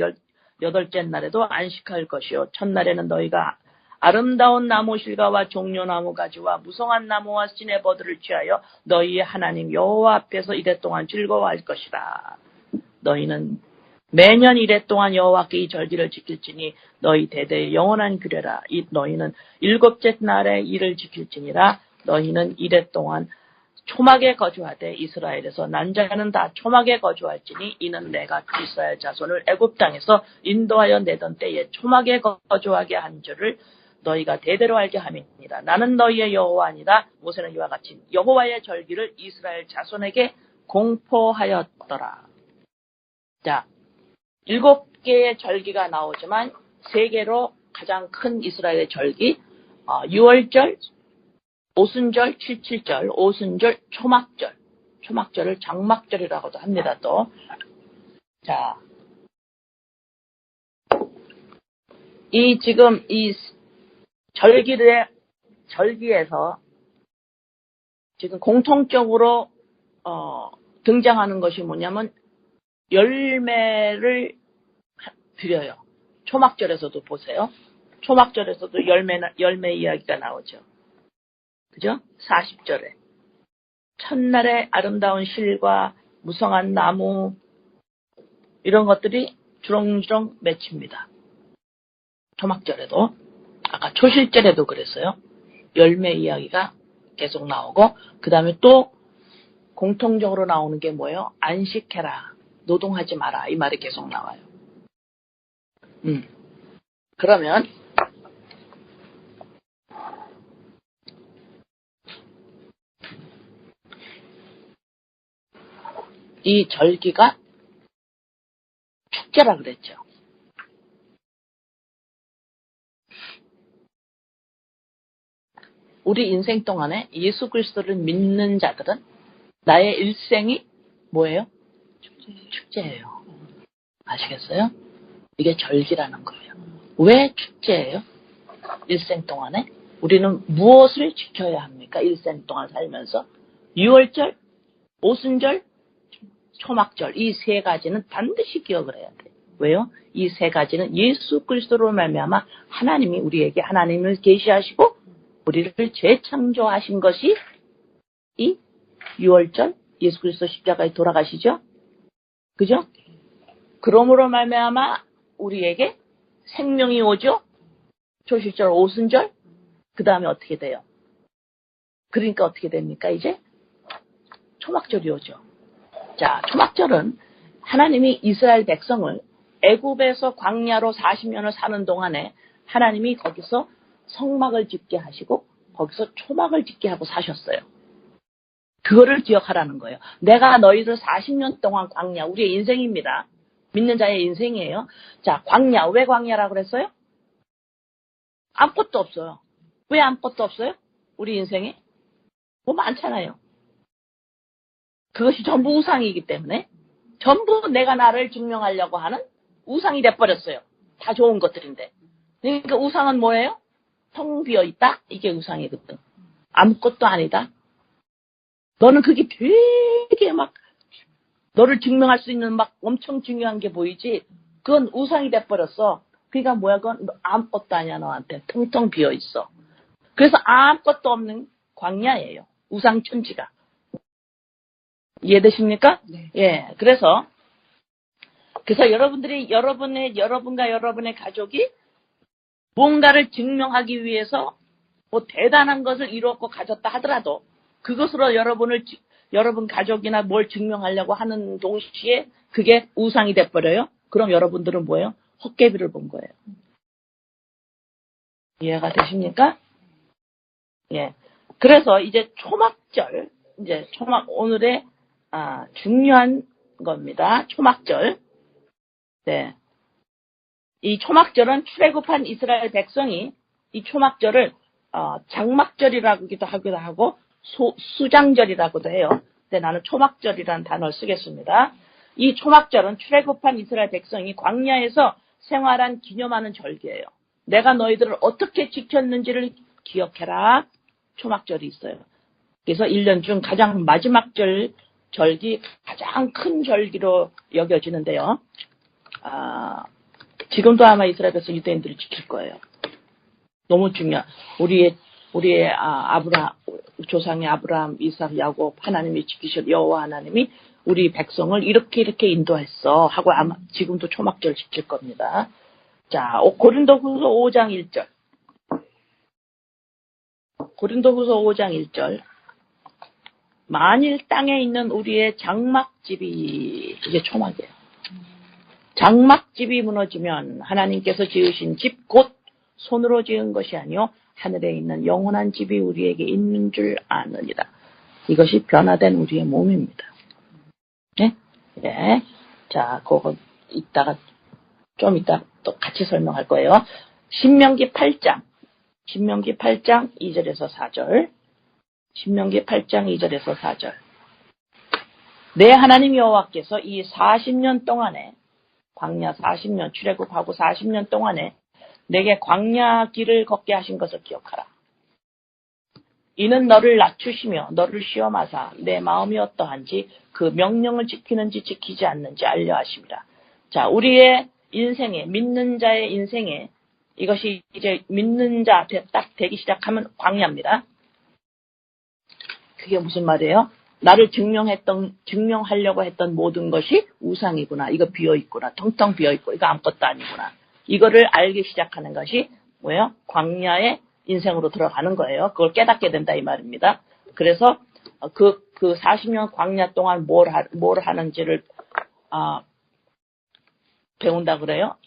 여덟째 날에도 안식할 것이요 첫날에는 너희가 아름다운 나무 실과와 종려나무 가지와 무성한 나무와 시내버드를 취하여 너희의 하나님 여호와 앞에서 이래 동안 즐거워할 것이다. 너희는 매년 이래 동안 여호와께 이 절기를 지킬지니 너희 대대의 영원한 규례라. 너희는 일곱째 날에 이를 지킬지니라. 너희는 이래 동안 초막에 거주하되 이스라엘에서 난 자는 다 초막에 거주할지니 이는 내가 이스라엘 자손을 애굽 땅에서 인도하여 내던 때에 초막에 거주하게 한 줄을 너희가 대대로 알게 함이니라. 나는 너희의 여호와 아니라. 모세는 이와 같이 여호와의 절기를 이스라엘 자손에게 공포하였더라. 자, 7개의 절기가 나오지만 3개로 가장 큰 이스라엘의 절기, 6월절, 오순절, 칠칠절, 오순절, 초막절. 초막절을 장막절이라고도 합니다, 또. 자. 지금 이 절기에서 지금 공통적으로, 등장하는 것이 뭐냐면, 열매를 드려요. 초막절에서도 보세요. 초막절에서도 열매 이야기가 나오죠. 그죠? 40절에. 첫날에 아름다운 실과 무성한 나무, 이런 것들이 주렁주렁 맺힙니다. 초막절에도. 아까 초실절에도 그랬어요. 열매 이야기가 계속 나오고, 그 다음에 또 공통적으로 나오는 게 뭐예요? 안식해라. 노동하지 마라. 이 말이 계속 나와요. 그러면, 이 절기가 축제라 그랬죠. 우리 인생 동안에 예수 그리스도를 믿는 자들은 나의 일생이 뭐예요? 축제예요. 아시겠어요? 이게 절기라는 거예요. 왜 축제예요? 일생 동안에 우리는 무엇을 지켜야 합니까? 일생 동안 살면서 6월절, 오순절, 초막절 이 3가지는 반드시 기억을 해야 돼요. 왜요? 이 3가지는 예수 그리스도로 말미암아 하나님이 우리에게 하나님을 계시하시고 우리를 재창조하신 것이 이 6월절 예수 그리스도 십자가에 돌아가시죠? 그죠? 그러므로 말미암아 우리에게 생명이 오죠? 초실절, 오순절, 그 다음에 어떻게 돼요? 그러니까 어떻게 됩니까, 이제? 초막절이 오죠. 자, 초막절은 하나님이 이스라엘 백성을 애굽에서 광야로 40년을 사는 동안에 하나님이 거기서 성막을 짓게 하시고 거기서 초막을 짓게 하고 사셨어요. 그거를 기억하라는 거예요. 내가 너희들 40년 동안 광야, 우리의 인생입니다. 믿는 자의 인생이에요. 자, 광야, 왜 광야라고 그랬어요? 아무것도 없어요. 왜 아무것도 없어요? 우리 인생에? 뭐 많잖아요. 그것이 전부 우상이기 때문에 전부 내가 나를 증명하려고 하는 우상이 돼버렸어요. 다 좋은 것들인데. 그러니까 우상은 뭐예요? 텅 비어있다? 이게 우상이거든. 아무것도 아니다. 너는 그게 되게 막 너를 증명할 수 있는 막 엄청 중요한 게 보이지 그건 우상이 돼버렸어. 그러니까 뭐야 그건 아무것도 아니야 너한테. 텅텅 비어있어. 그래서 아무것도 없는 광야예요. 우상천지가. 이해되십니까? 네. 예. 그래서 여러분들이 여러분과 여러분의 가족이 뭔가를 증명하기 위해서 뭐 대단한 것을 이루었고 가졌다 하더라도 그것으로 여러분 가족이나 뭘 증명하려고 하는 동시에 그게 우상이 돼버려요. 그럼 여러분들은 뭐예요? 헛개비를 본 거예요. 이해가 되십니까? 예. 그래서 이제 초막절, 오늘의 중요한 겁니다. 초막절. 네. 이 초막절은 출애굽한 이스라엘 백성이 이 초막절을 장막절이라고도 하기도 하고 수장절이라고도 해요. 근데 나는 초막절이라는 단어를 쓰겠습니다. 이 초막절은 출애굽한 이스라엘 백성이 광야에서 생활한 기념하는 절기예요. 내가 너희들을 어떻게 지켰는지를 기억해라. 초막절이 있어요. 그래서 1년 중 가장 마지막 절기, 가장 큰 절기로 여겨지는데요. 지금도 아마 이스라엘 백성 유대인들이 지킬 거예요. 너무 중요한 우리의 조상의 아브라함, 이삭, 야곱 하나님이 지키실 여호와 하나님이 우리 백성을 이렇게 인도했어 하고 아마 지금도 초막절 지킬 겁니다. 자, 고린도후서 5장 1절. 고린도후서 5장 1절. 만일 땅에 있는 우리의 장막집이 이게 초막이에요. 장막집이 무너지면 하나님께서 지으신 집 곧 손으로 지은 것이 아니요 하늘에 있는 영원한 집이 우리에게 있는 줄 아느니라. 이것이 변화된 우리의 몸입니다. 네? 네. 자, 그거 좀 이따 또 같이 설명할 거예요. 신명기 8장 2절에서 4절. 신명기 8장 2절에서 4절. 내 하나님 여호와께서 이 40년 동안에 광야 40년 출애굽하고 40년 동안에 내게 광야 길을 걷게 하신 것을 기억하라. 이는 너를 낮추시며 너를 시험하사 내 마음이 어떠한지 그 명령을 지키는지 지키지 않는지 알려 하심이라. 자, 우리의 인생에 믿는 자의 인생에 이것이 이제 믿는 자 딱 되기 시작하면 광야입니다. 그게 무슨 말이에요? 나를 증명하려고 했던 모든 것이 우상이구나. 이거 비어있구나. 텅텅 비어있고, 이거 아무것도 아니구나. 이거를 알기 시작하는 것이 뭐예요? 광야의 인생으로 들어가는 거예요. 그걸 깨닫게 된다 이 말입니다. 그래서 그 40년 광야 동안 뭘 하는지를 배운다 그래요.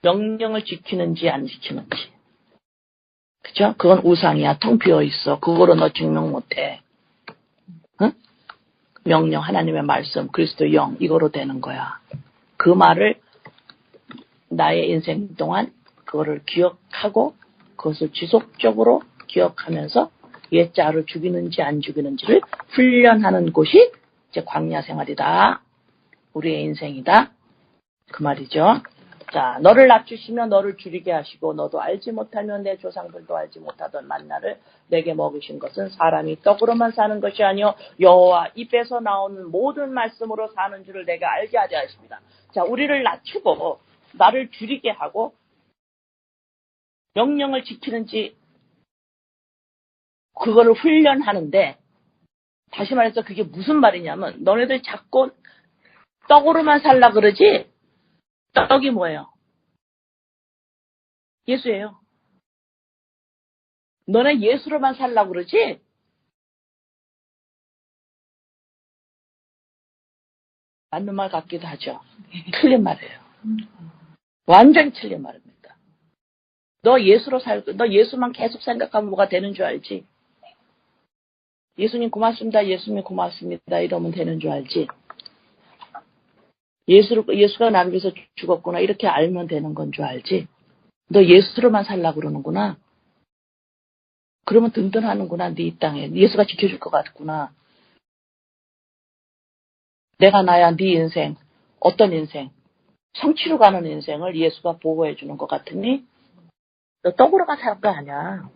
명령을 지키는지 안 지키는지. 그죠? 그건 우상이야. 텅 비어있어. 그거로 너 증명 못해. 응? 명령, 하나님의 말씀, 그리스도의 영, 이거로 되는 거야. 그 말을 나의 인생 동안 그거를 기억하고 그것을 지속적으로 기억하면서 옛자를 죽이는지 안 죽이는지를 훈련하는 곳이 이제 광야 생활이다. 우리의 인생이다. 그 말이죠. 자, 너를 낮추시며 너를 줄이게 하시고 너도 알지 못하면 내 조상들도 알지 못하던 만나를 내게 먹이신 것은 사람이 떡으로만 사는 것이 아니요 여호와 입에서 나오는 모든 말씀으로 사는 줄을 내가 알게 하려 하십니다. 자, 우리를 낮추고 나를 줄이게 하고 명령을 지키는지 그거를 훈련하는데, 다시 말해서 그게 무슨 말이냐면 너네들 자꾸 떡으로만 살라 그러지. 떡이 뭐예요? 예수예요. 너네 예수로만 살라 그러지. 맞는 말 같기도 하죠. 틀린 말이에요. 완전히 틀린 말입니다. 너 예수만 계속 생각하면 뭐가 되는 줄 알지? 예수님 고맙습니다. 예수님 고맙습니다. 이러면 되는 줄 알지? 예수가 나를 위해서 죽었구나. 이렇게 알면 되는 건 줄 알지? 너 예수로만 살라 그러는구나. 그러면 든든하는구나. 네 땅에. 예수가 지켜줄 것 같구나. 내가 나야 네 인생. 어떤 인생? 성취로 가는 인생을 예수가 보호해 주는 것 같으니 너 떡으로만 살 거 아니야.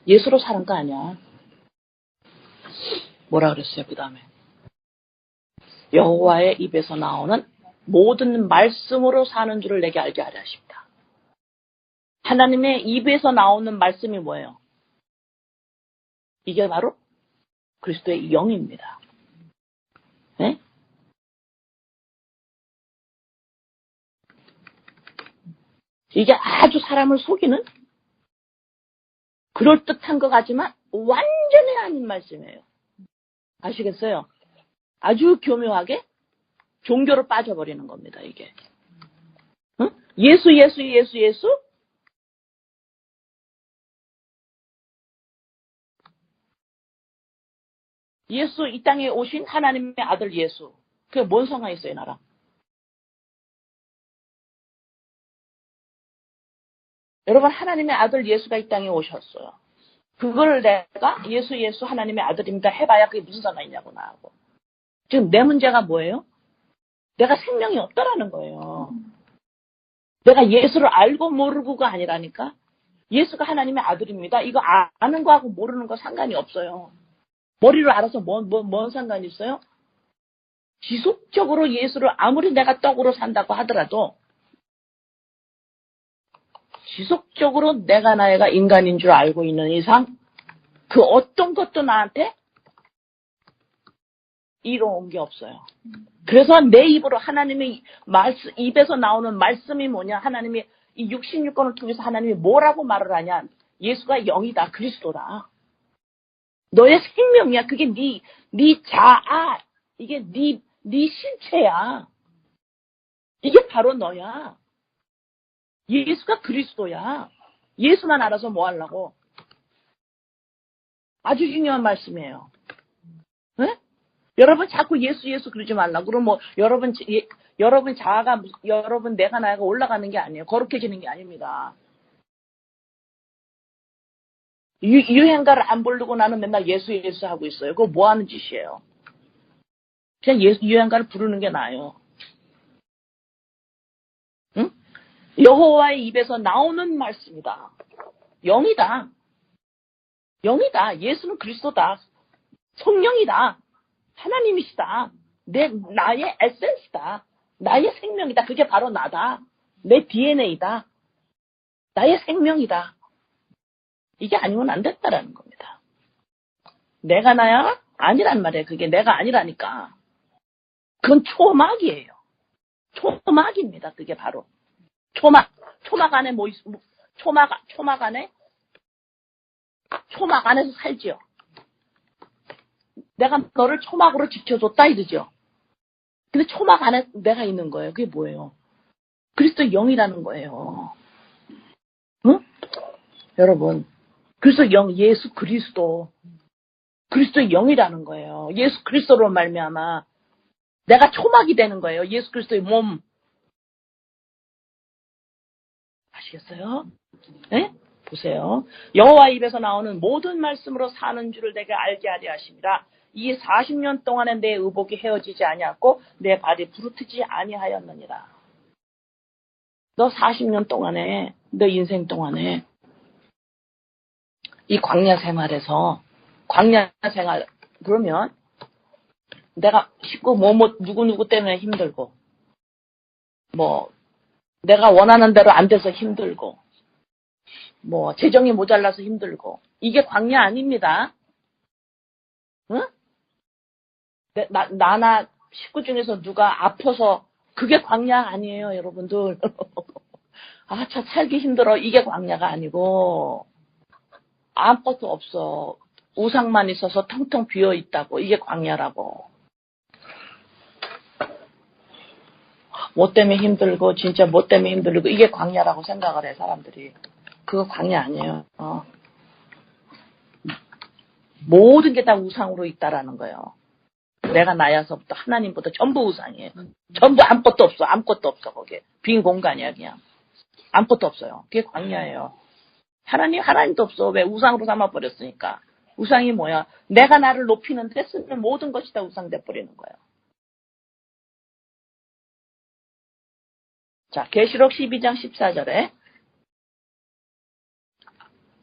예수로 사는 거 아니야. 뭐라 그랬어요? 그 다음에 여호와의 입에서 나오는 모든 말씀으로 사는 줄을 내게 알게 하려 하십니다. 하나님의 입에서 나오는 말씀이 뭐예요? 이게 바로 그리스도의 영입니다. 네? 이게 아주 사람을 속이는 그럴듯한 것 같지만 완전히 아닌 말씀이에요. 아시겠어요? 아주 교묘하게 종교로 빠져버리는 겁니다. 이게. 응? 예수. 예수 이 땅에 오신 하나님의 아들 예수. 그게 뭔 상관이 있어요 나랑? 여러분, 하나님의 아들 예수가 이 땅에 오셨어요. 그걸 내가 예수 하나님의 아들입니다 해봐야 그게 무슨 상관이냐고 나하고. 지금 내 문제가 뭐예요? 내가 생명이 없다라는 거예요. 내가 예수를 알고 모르고가 아니라니까. 예수가 하나님의 아들입니다. 이거 아는 거하고 모르는 거 상관이 없어요. 머리로 알아서 뭔 상관이 있어요? 지속적으로 예수를 아무리 내가 떡으로 산다고 하더라도 지속적으로 내가 인간인 줄 알고 있는 이상 그 어떤 것도 나한테 이로운 게 없어요. 그래서 내 입으로 하나님의 입에서 나오는 말씀이 뭐냐? 하나님이 이 66권을 통해서 하나님이 뭐라고 말을 하냐? 예수가 영이다. 그리스도다. 너의 생명이야. 그게 네 자아. 이게 네 실체야. 이게 바로 너야. 예수가 그리스도야. 예수만 알아서 뭐 하려고? 아주 중요한 말씀이에요. 네? 여러분 자꾸 예수 그러지 말라고. 그럼 뭐 여러분 자아가 여러분 내가 나가 올라가는 게 아니에요. 거룩해지는 게 아닙니다. 유행가를 안 부르고 나는 맨날 예수 하고 있어요. 그거 뭐 하는 짓이에요? 그냥 유행가를 부르는 게 나아요. 응? 여호와의 입에서 나오는 말씀이다. 영이다. 영이다. 예수는 그리스도다. 성령이다. 하나님이시다. 나의 에센스다. 나의 생명이다. 그게 바로 나다. 내 DNA다. 나의 생명이다. 이게 아니면 안 됐다라는 겁니다. 내가 나야? 아니란 말이에요. 그게 내가 아니라니까. 그건 초막이에요. 초막입니다. 그게 바로. 초막 안에 초막 안에서 살지요. 내가 너를 초막으로 지켜줬다 이러죠. 근데 초막 안에 내가 있는 거예요. 그게 뭐예요? 그리스도 영이라는 거예요. 응? 여러분, 그래서 예수 그리스도의 영이라는 거예요. 예수 그리스도로 말미암아 내가 초막이 되는 거예요. 예수 그리스도의 몸. 아시겠어요? 네? 보세요. 여호와 입에서 나오는 모든 말씀으로 사는 줄을 내가 알게 하려 하십니다. 이 40년 동안에 내 의복이 헤어지지 아니하고 내 발이 부르트지 아니하였느니라. 너 40년 동안에 너 인생 동안에 이 광야 생활 그러면 내가 식구 누구 때문에 힘들고 뭐 내가 원하는 대로 안 돼서 힘들고 뭐 재정이 모자라서 힘들고 이게 광야 아닙니다. 응? 나나 식구 중에서 누가 아파서 그게 광야 아니에요, 여러분들. 아, 참 살기 힘들어. 이게 광야가 아니고 아무것도 없어. 우상만 있어서 텅텅 비어 있다고. 이게 광야라고. 뭐 때문에 힘들고 진짜 뭐 때문에 힘들고 이게 광야라고 생각을 해 사람들이. 그거 광야 아니에요. 모든 게 다 우상으로 있다라는 거예요. 내가 나야서부터 하나님부터 전부 우상이에요. 전부 아무것도 없어 거기에. 빈 공간이야 그냥. 아무것도 없어요. 그게 광야예요. 하나님도 없어. 왜? 우상으로 삼아버렸으니까. 우상이 뭐야? 내가 나를 높이는데 쓰는 모든 것이 다 우상 돼버리는 거예요. 자, 계시록 12장 14절에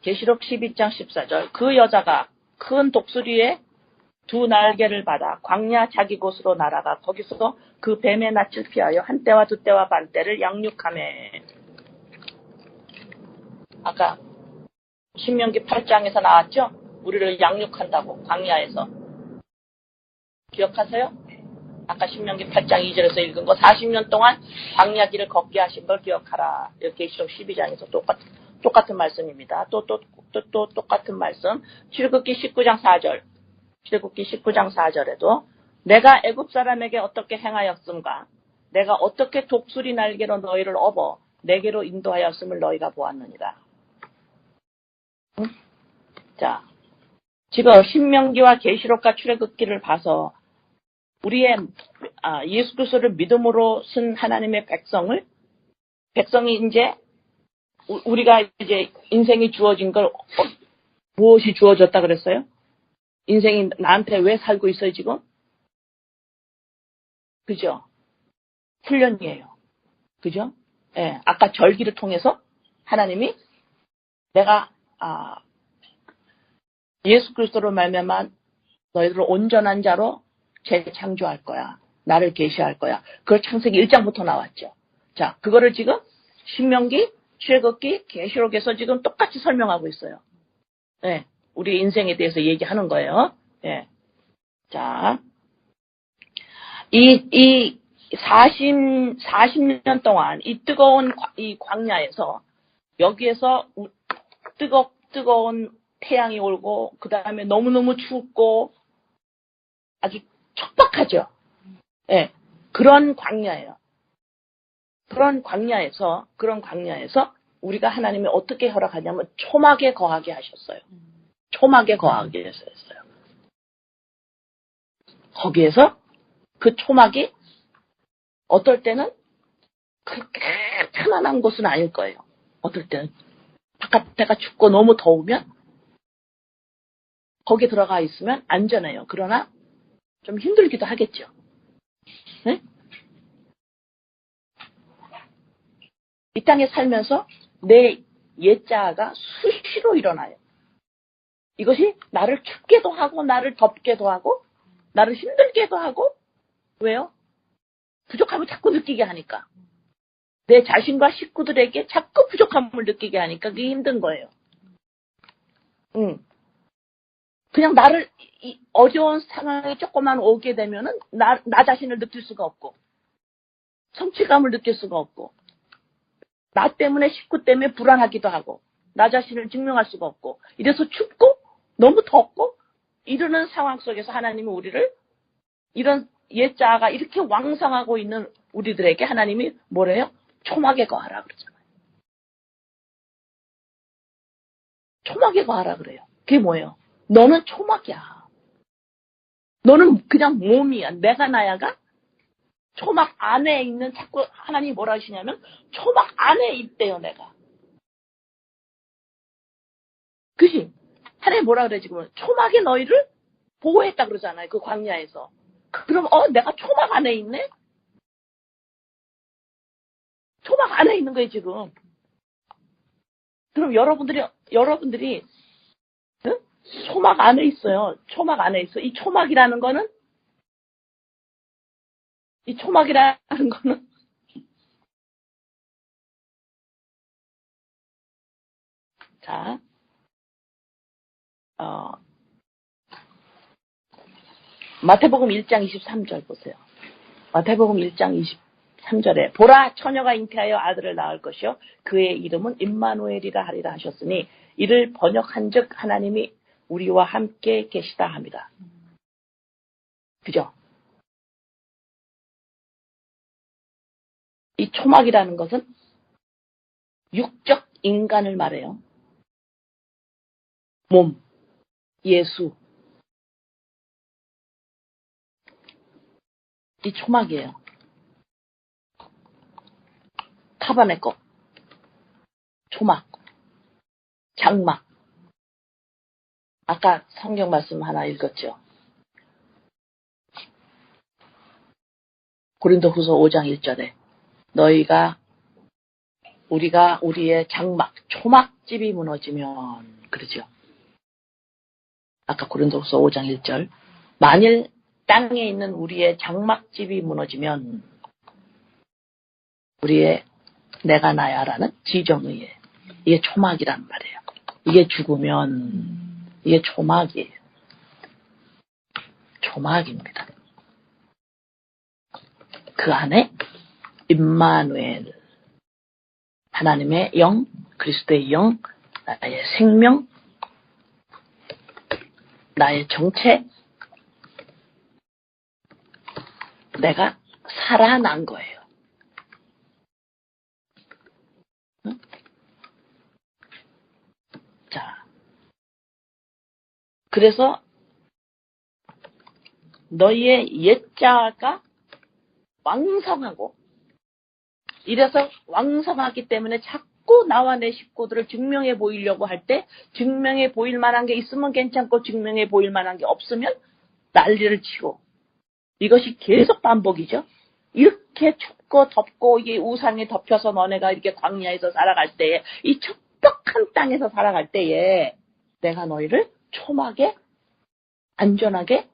계시록 12장 14절 그 여자가 큰 독수리의 두 날개를 받아 광야 자기 곳으로 날아가 거기서 그 뱀의 낯을 피하여 한 때와 두 때와 반 때를 양육하매. 아까 신명기 8장에서 나왔죠? 우리를 양육한다고 광야에서. 기억하세요? 아까 신명기 8장 2절에서 읽은 거 40년 동안 광야 길을 걷게 하신 걸 기억하라. 계시록 12장에서 똑같은 말씀입니다. 또 똑같은 말씀. 출애굽기 19장 4절. 출애굽기 19장 4절에도 내가 애굽 사람에게 어떻게 행하였음과 내가 어떻게 독수리 날개로 너희를 업어 내게로 인도하였음을 너희가 보았느니라. 응? 자, 지금 신명기와 계시록과 출애굽기를 봐서 우리의 예수 그리스도를 믿음으로 쓴 하나님의 백성이 이제 우리가 이제 인생이 주어진 걸 무엇이 주어졌다 그랬어요? 인생이 나한테 왜 살고 있어요, 지금? 그죠? 훈련이에요. 그죠? 예, 아까 절기를 통해서 하나님이 내가 예수 그리스도로 말미암아 너희들을 온전한 자로 재창조할 거야. 나를 계시할 거야. 그걸 창세기 1장부터 나왔죠. 자, 그거를 지금 신명기, 출애굽기, 계시록에서 지금 똑같이 설명하고 있어요. 예, 우리 인생에 대해서 얘기하는 거예요. 예. 자, 이 40년 동안 이 뜨거운 이 광야에서 여기에서 뜨거운 태양이 오고 그 다음에 너무너무 춥고 아주 척박하죠. 예, 그런 광야예요. 그런 광야에서 우리가 하나님이 어떻게 허락하냐면 초막에 거하게 하셨어요. 초막에 거하게 했어요. 거기에서 그 초막이 어떨 때는 그렇게 편안한 곳은 아닐 거예요. 어떨 때는 바깥에가 춥고 너무 더우면 거기에 들어가 있으면 안전해요. 그러나 좀 힘들기도 하겠죠. 네? 이 땅에 살면서 내 옛자아가 수시로 일어나요. 이것이 나를 춥게도 하고 나를 덥게도 하고 나를 힘들게도 하고 왜요? 부족함을 자꾸 느끼게 하니까. 내 자신과 식구들에게 자꾸 부족함을 느끼게 하니까 그게 힘든 거예요. 그냥 나를 이 어려운 상황이 조금만 오게 되면은 나 자신을 느낄 수가 없고 성취감을 느낄 수가 없고 나 때문에 식구 때문에 불안하기도 하고 나 자신을 증명할 수가 없고 이래서 춥고 너무 덥고 이러는 상황 속에서 하나님은 우리를 이런 옛자아가 이렇게 왕성하고 있는 우리들에게 하나님이 뭐래요? 초막에 거하라 그러잖아요. 초막에 거하라 그래요. 그게 뭐예요? 너는 초막이야. 너는 그냥 몸이야. 내가 나야가 초막 안에 있는 자꾸 하나님이 뭐라 하시냐면 초막 안에 있대요. 내가. 그치? 하나님 뭐라 그래 지금 초막이 너희를 보호했다 그러잖아요. 그 광야에서. 그럼 내가 초막 안에 있네? 초막 안에 있는 거예요 지금. 그럼 여러분들이 응? 초막 안에 있어요. 초막 안에 있어. 이 초막이라는 거는 자, 마태복음 1장 23절 보세요. 마태복음 1장 23절에 보라 처녀가 잉태하여 아들을 낳을 것이요 그의 이름은 임마누엘이라 하리라 하셨으니 이를 번역한즉 하나님이 우리와 함께 계시다 합니다. 그죠? 이 초막이라는 것은 육적 인간을 말해요. 몸, 예수. 이 초막이에요. 타바네코, 초막, 장막. 아까 성경 말씀 하나 읽었죠. 고린도후서 5장 1절에 우리가 우리의 장막, 초막집이 무너지면 그러죠. 아까 고린도후서 5장 1절. 만일 땅에 있는 우리의 장막집이 무너지면 우리의 내가 나야라는 지정의에 이게 초막이란 말이에요. 이게 죽으면 이게 초막이에요. 초막입니다. 그 안에 임마누엘 하나님의 영, 그리스도의 영, 나의 생명, 나의 정체, 내가 살아난 거예요. 응? 자, 그래서 너희의 옛자가 왕성하고 이래서 왕성하기 때문에 자꾸 자꾸 나와 내 식구들을 증명해 보이려고 할 때 증명해 보일 만한 게 있으면 괜찮고 증명해 보일 만한 게 없으면 난리를 치고 이것이 계속 반복이죠. 이렇게 춥고 덥고 이게 우산이 덮여서 너네가 이렇게 광야에서 살아갈 때에 이 척박한 땅에서 살아갈 때에 내가 너희를 초막에 안전하게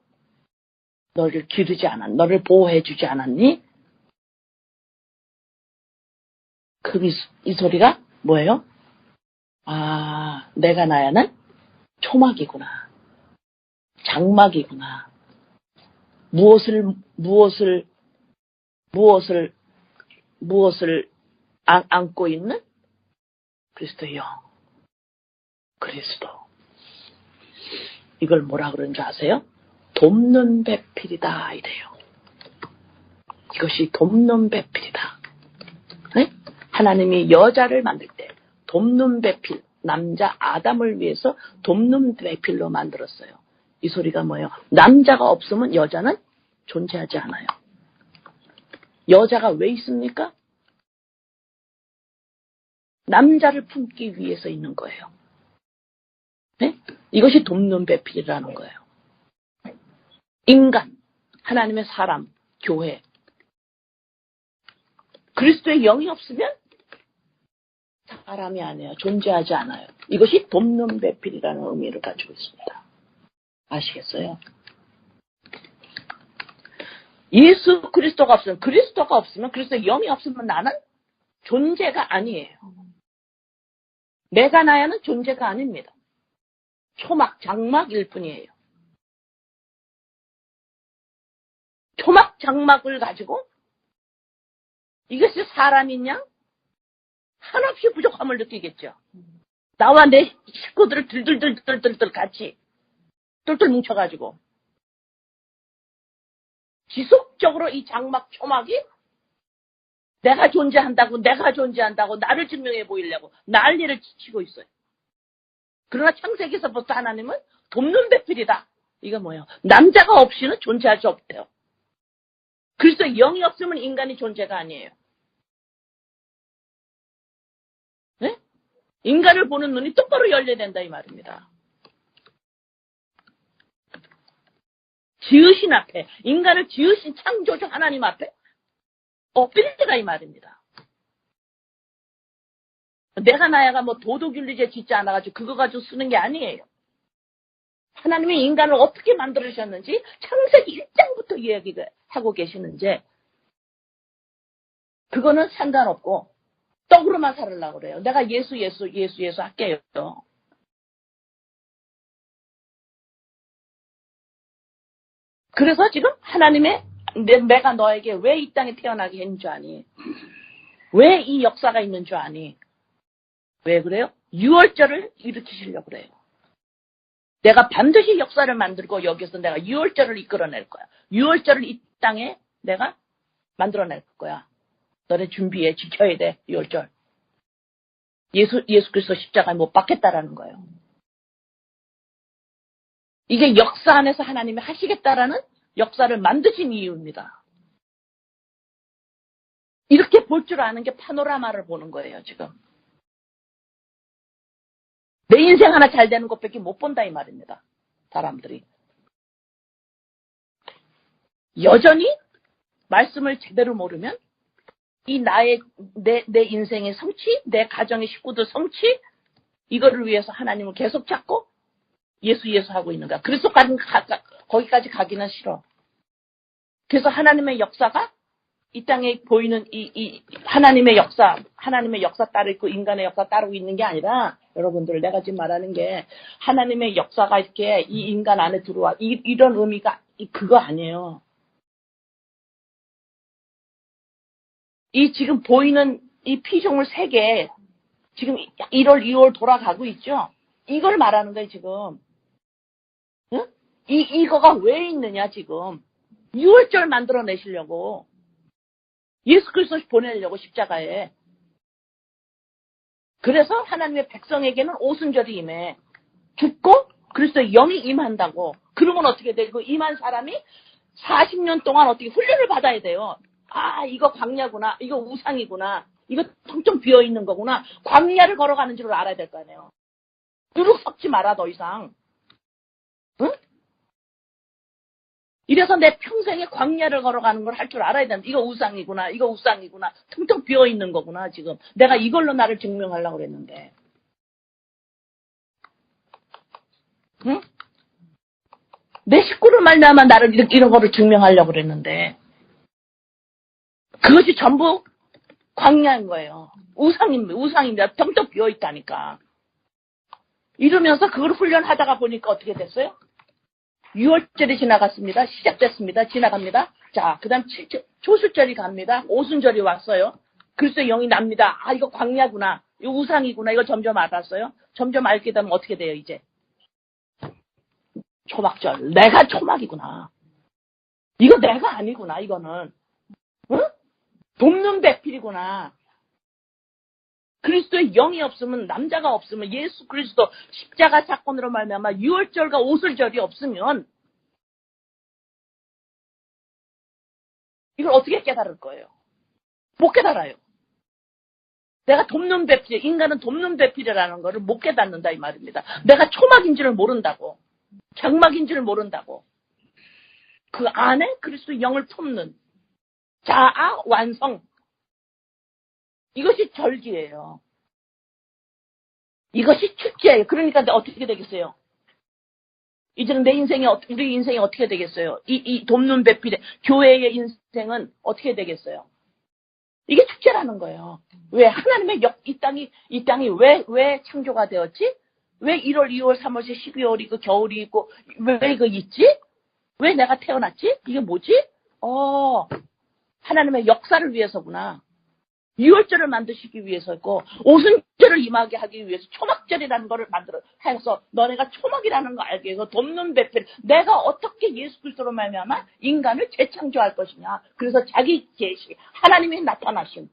너를 기르지 않았니? 너를 보호해 주지 않았니? 이 소리가 뭐예요? 아, 내가 나야는 초막이구나. 장막이구나. 무엇을 안고 있는? 그리스도의 영. 그리스도. 이걸 뭐라 그러는 줄 아세요? 돕는 배필이다 이래요. 이것이 돕는 배필이다. 네? 하나님이 여자를 만들 때 돕는 배필, 남자 아담을 위해서 돕는 배필로 만들었어요. 이 소리가 뭐예요? 남자가 없으면 여자는 존재하지 않아요. 여자가 왜 있습니까? 남자를 품기 위해서 있는 거예요. 네? 이것이 돕는 배필이라는 거예요. 인간, 하나님의 사람, 교회. 그리스도의 영이 없으면 사람이 아니에요. 존재하지 않아요. 이것이 돕는 배필이라는 의미를 가지고 있습니다. 아시겠어요? 예수 그리스도가 없으면 그리스도의 영이 없으면 나는 존재가 아니에요. 내가 나야는 존재가 아닙니다. 초막, 장막일 뿐이에요. 초막, 장막을 가지고 이것이 사람이냐? 한없이 부족함을 느끼겠죠. 나와 내 식구들을 들들들들들 같이 똘똘 뭉쳐가지고 지속적으로 이 장막 초막이 내가 존재한다고 나를 증명해 보이려고 난리를 치고 있어요. 그러나 창세기에서부터 하나님은 돕는 배필이다. 이거 뭐예요? 남자가 없이는 존재할 수 없대요. 그래서 영이 없으면 인간이 존재가 아니에요. 네? 인간을 보는 눈이 똑바로 열려야 된다 이 말입니다. 지으신 앞에, 인간을 지으신 창조주 하나님 앞에 엎드리라 이 말입니다. 내가 나야가 뭐 도덕윤리제 짓지 않아가지고 그거 가지고 쓰는 게 아니에요. 하나님이 인간을 어떻게 만들으셨는지 창세기 1장부터 이야기를 하고 계시는지 그거는 상관없고 떡으로만 살으려고 그래요. 내가 예수 할게요. 그래서 지금 하나님의 내가 너에게 왜 이 땅에 태어나게 했는 줄 아니? 왜 이 역사가 있는 줄 아니? 왜 그래요? 유월절을 일으키시려고 그래요. 내가 반드시 역사를 만들고 여기서 내가 유월절을 이끌어낼 거야. 유월절을 이 땅에 내가 만들어낼 거야. 너네 준비해. 지켜야 돼. 유월절. 예수 그리스도 십자가에 못 박겠다라는 거예요. 이게 역사 안에서 하나님이 하시겠다라는 역사를 만드신 이유입니다. 이렇게 볼 줄 아는 게 파노라마를 보는 거예요, 지금. 내 인생 하나 잘 되는 것밖에 못 본다 이 말입니다. 사람들이. 여전히 말씀을 제대로 모르면 이 내 인생의 성취, 내 가정의 식구들 성취, 이거를 위해서 하나님을 계속 찾고 예수 하고 있는 거야. 거기까지 가기는 싫어. 그래서 하나님의 역사가 이 땅에 보이는 이 하나님의 역사 따르고 있고 인간의 역사 따르고 있는 게 아니라 여러분들 내가 지금 말하는 게 하나님의 역사가 이렇게 이 인간 안에 들어와 이런 의미가 그거 아니에요. 이 지금 보이는 이 피조물 세계 지금 1월, 2월 돌아가고 있죠. 이걸 말하는 거예요 지금. 응? 이거가 왜 있느냐 지금. 6월절 만들어내시려고. 예수 그리스도 보내려고 십자가에. 그래서 하나님의 백성에게는 오순절이 임해. 죽고 그리스도의 영이 임한다고. 그러면 어떻게 되고 임한 사람이 40년 동안 어떻게 훈련을 받아야 돼요. 아 이거 광야구나. 이거 우상이구나. 이거 텅텅 비어있는 거구나. 광야를 걸어가는 줄 알아야 될 거 아니에요. 누룩 섞지 마라 더 이상. 응? 이래서 내 평생에 광야를 걸어가는 걸 할 줄 알아야 된다. 이거 우상이구나. 이거 우상이구나. 텅텅 비어있는 거구나 지금. 내가 이걸로 나를 증명하려고 그랬는데. 응? 내 식구를 말미암아 나를 이런 거를 증명하려고 그랬는데 그것이 전부 광야인 거예요. 우상입니다. 텅텅 비어있다니까. 이러면서 그걸 훈련하다가 보니까 어떻게 됐어요? 6월절이 지나갔습니다. 시작됐습니다. 지나갑니다. 자, 그 다음 초술절이 갑니다. 오순절이 왔어요. 그리스도의 영이 납니다. 아, 이거 광야구나. 이거 우상이구나. 이거 점점 알았어요. 점점 알게 되면 어떻게 돼요, 이제? 초막절. 내가 초막이구나. 이거 내가 아니구나, 이거는. 응? 돕는 배필이구나. 그리스도의 영이 없으면, 남자가 없으면, 예수 그리스도 십자가 사건으로 말미암아 6월절과 오순절이 없으면 이걸 어떻게 깨달을 거예요? 못 깨달아요. 내가 돕는 배필, 인간은 돕는 배필이라는 거를 못 깨닫는다 이 말입니다. 내가 초막인 줄을 모른다고. 장막인 줄을 모른다고. 그 안에 그리스도의 영을 품는 자아 완성. 이것이 절기예요. 이것이 축제예요. 그러니까 어떻게 되겠어요? 이제는 내 인생이, 우리 인생이 어떻게 되겠어요? 이 돕는 배필의 교회의 인생은 어떻게 되겠어요? 이게 축제라는 거예요. 왜? 하나님의 이 땅이 왜 창조가 되었지? 왜 1월, 2월, 3월, 12월이 있고, 겨울이 있고, 왜 이거 있지? 왜 내가 태어났지? 이게 뭐지? 하나님의 역사를 위해서구나. 6월절을 만드시기 위해서였고 오순절을 임하게 하기 위해서 초막절이라는 거를 해서 너네가 초막이라는 거 알게 해서 돕는 배필 내가 어떻게 예수 그리스도로 말미암아 인간을 재창조할 것이냐. 그래서 자기 계시 하나님이 나타나신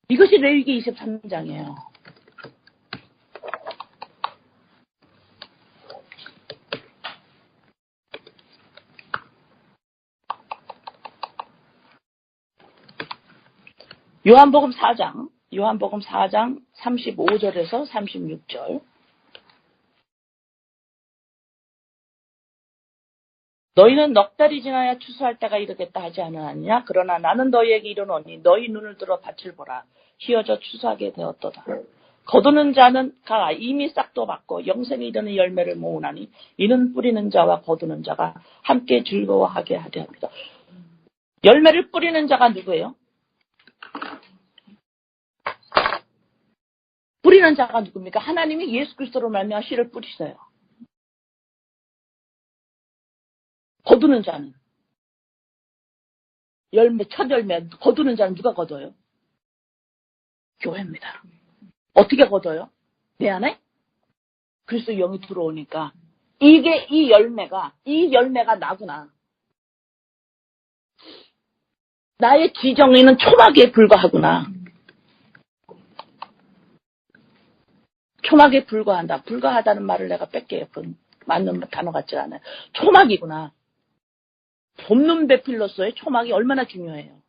이것이 레위기 23장이에요. 요한복음 4장 35절에서 36절. 너희는 넉 달이 지나야 추수할 때가 이르겠다 하지 않았느냐? 그러나 나는 너희에게 이르노니 너희 눈을 들어 밭을 보라. 휘어져 추수하게 되었도다. 거두는 자는 가 이미 싹도 받고 영생이 이르는 열매를 모으나니 이는 뿌리는 자와 거두는 자가 함께 즐거워하게 하려 합니다. 열매를 뿌리는 자가 누구예요? 뿌리는 자가 누굽니까? 하나님이 예수 그리스도로 말미암아 씨를 뿌리셔요. 거두는 자는 첫 열매 거두는 자는 누가 거둬요? 교회입니다. 어떻게 거둬요? 내 안에 그리스도 영이 들어오니까 이 열매가 나구나. 나의 지정에는 초막에 불과하구나. 초막에 불과한다. 불과하다는 말을 내가 뺄게요. 맞는 단어 같지 않아요. 초막이구나. 돕는 배필로서의 초막이 얼마나 중요해요.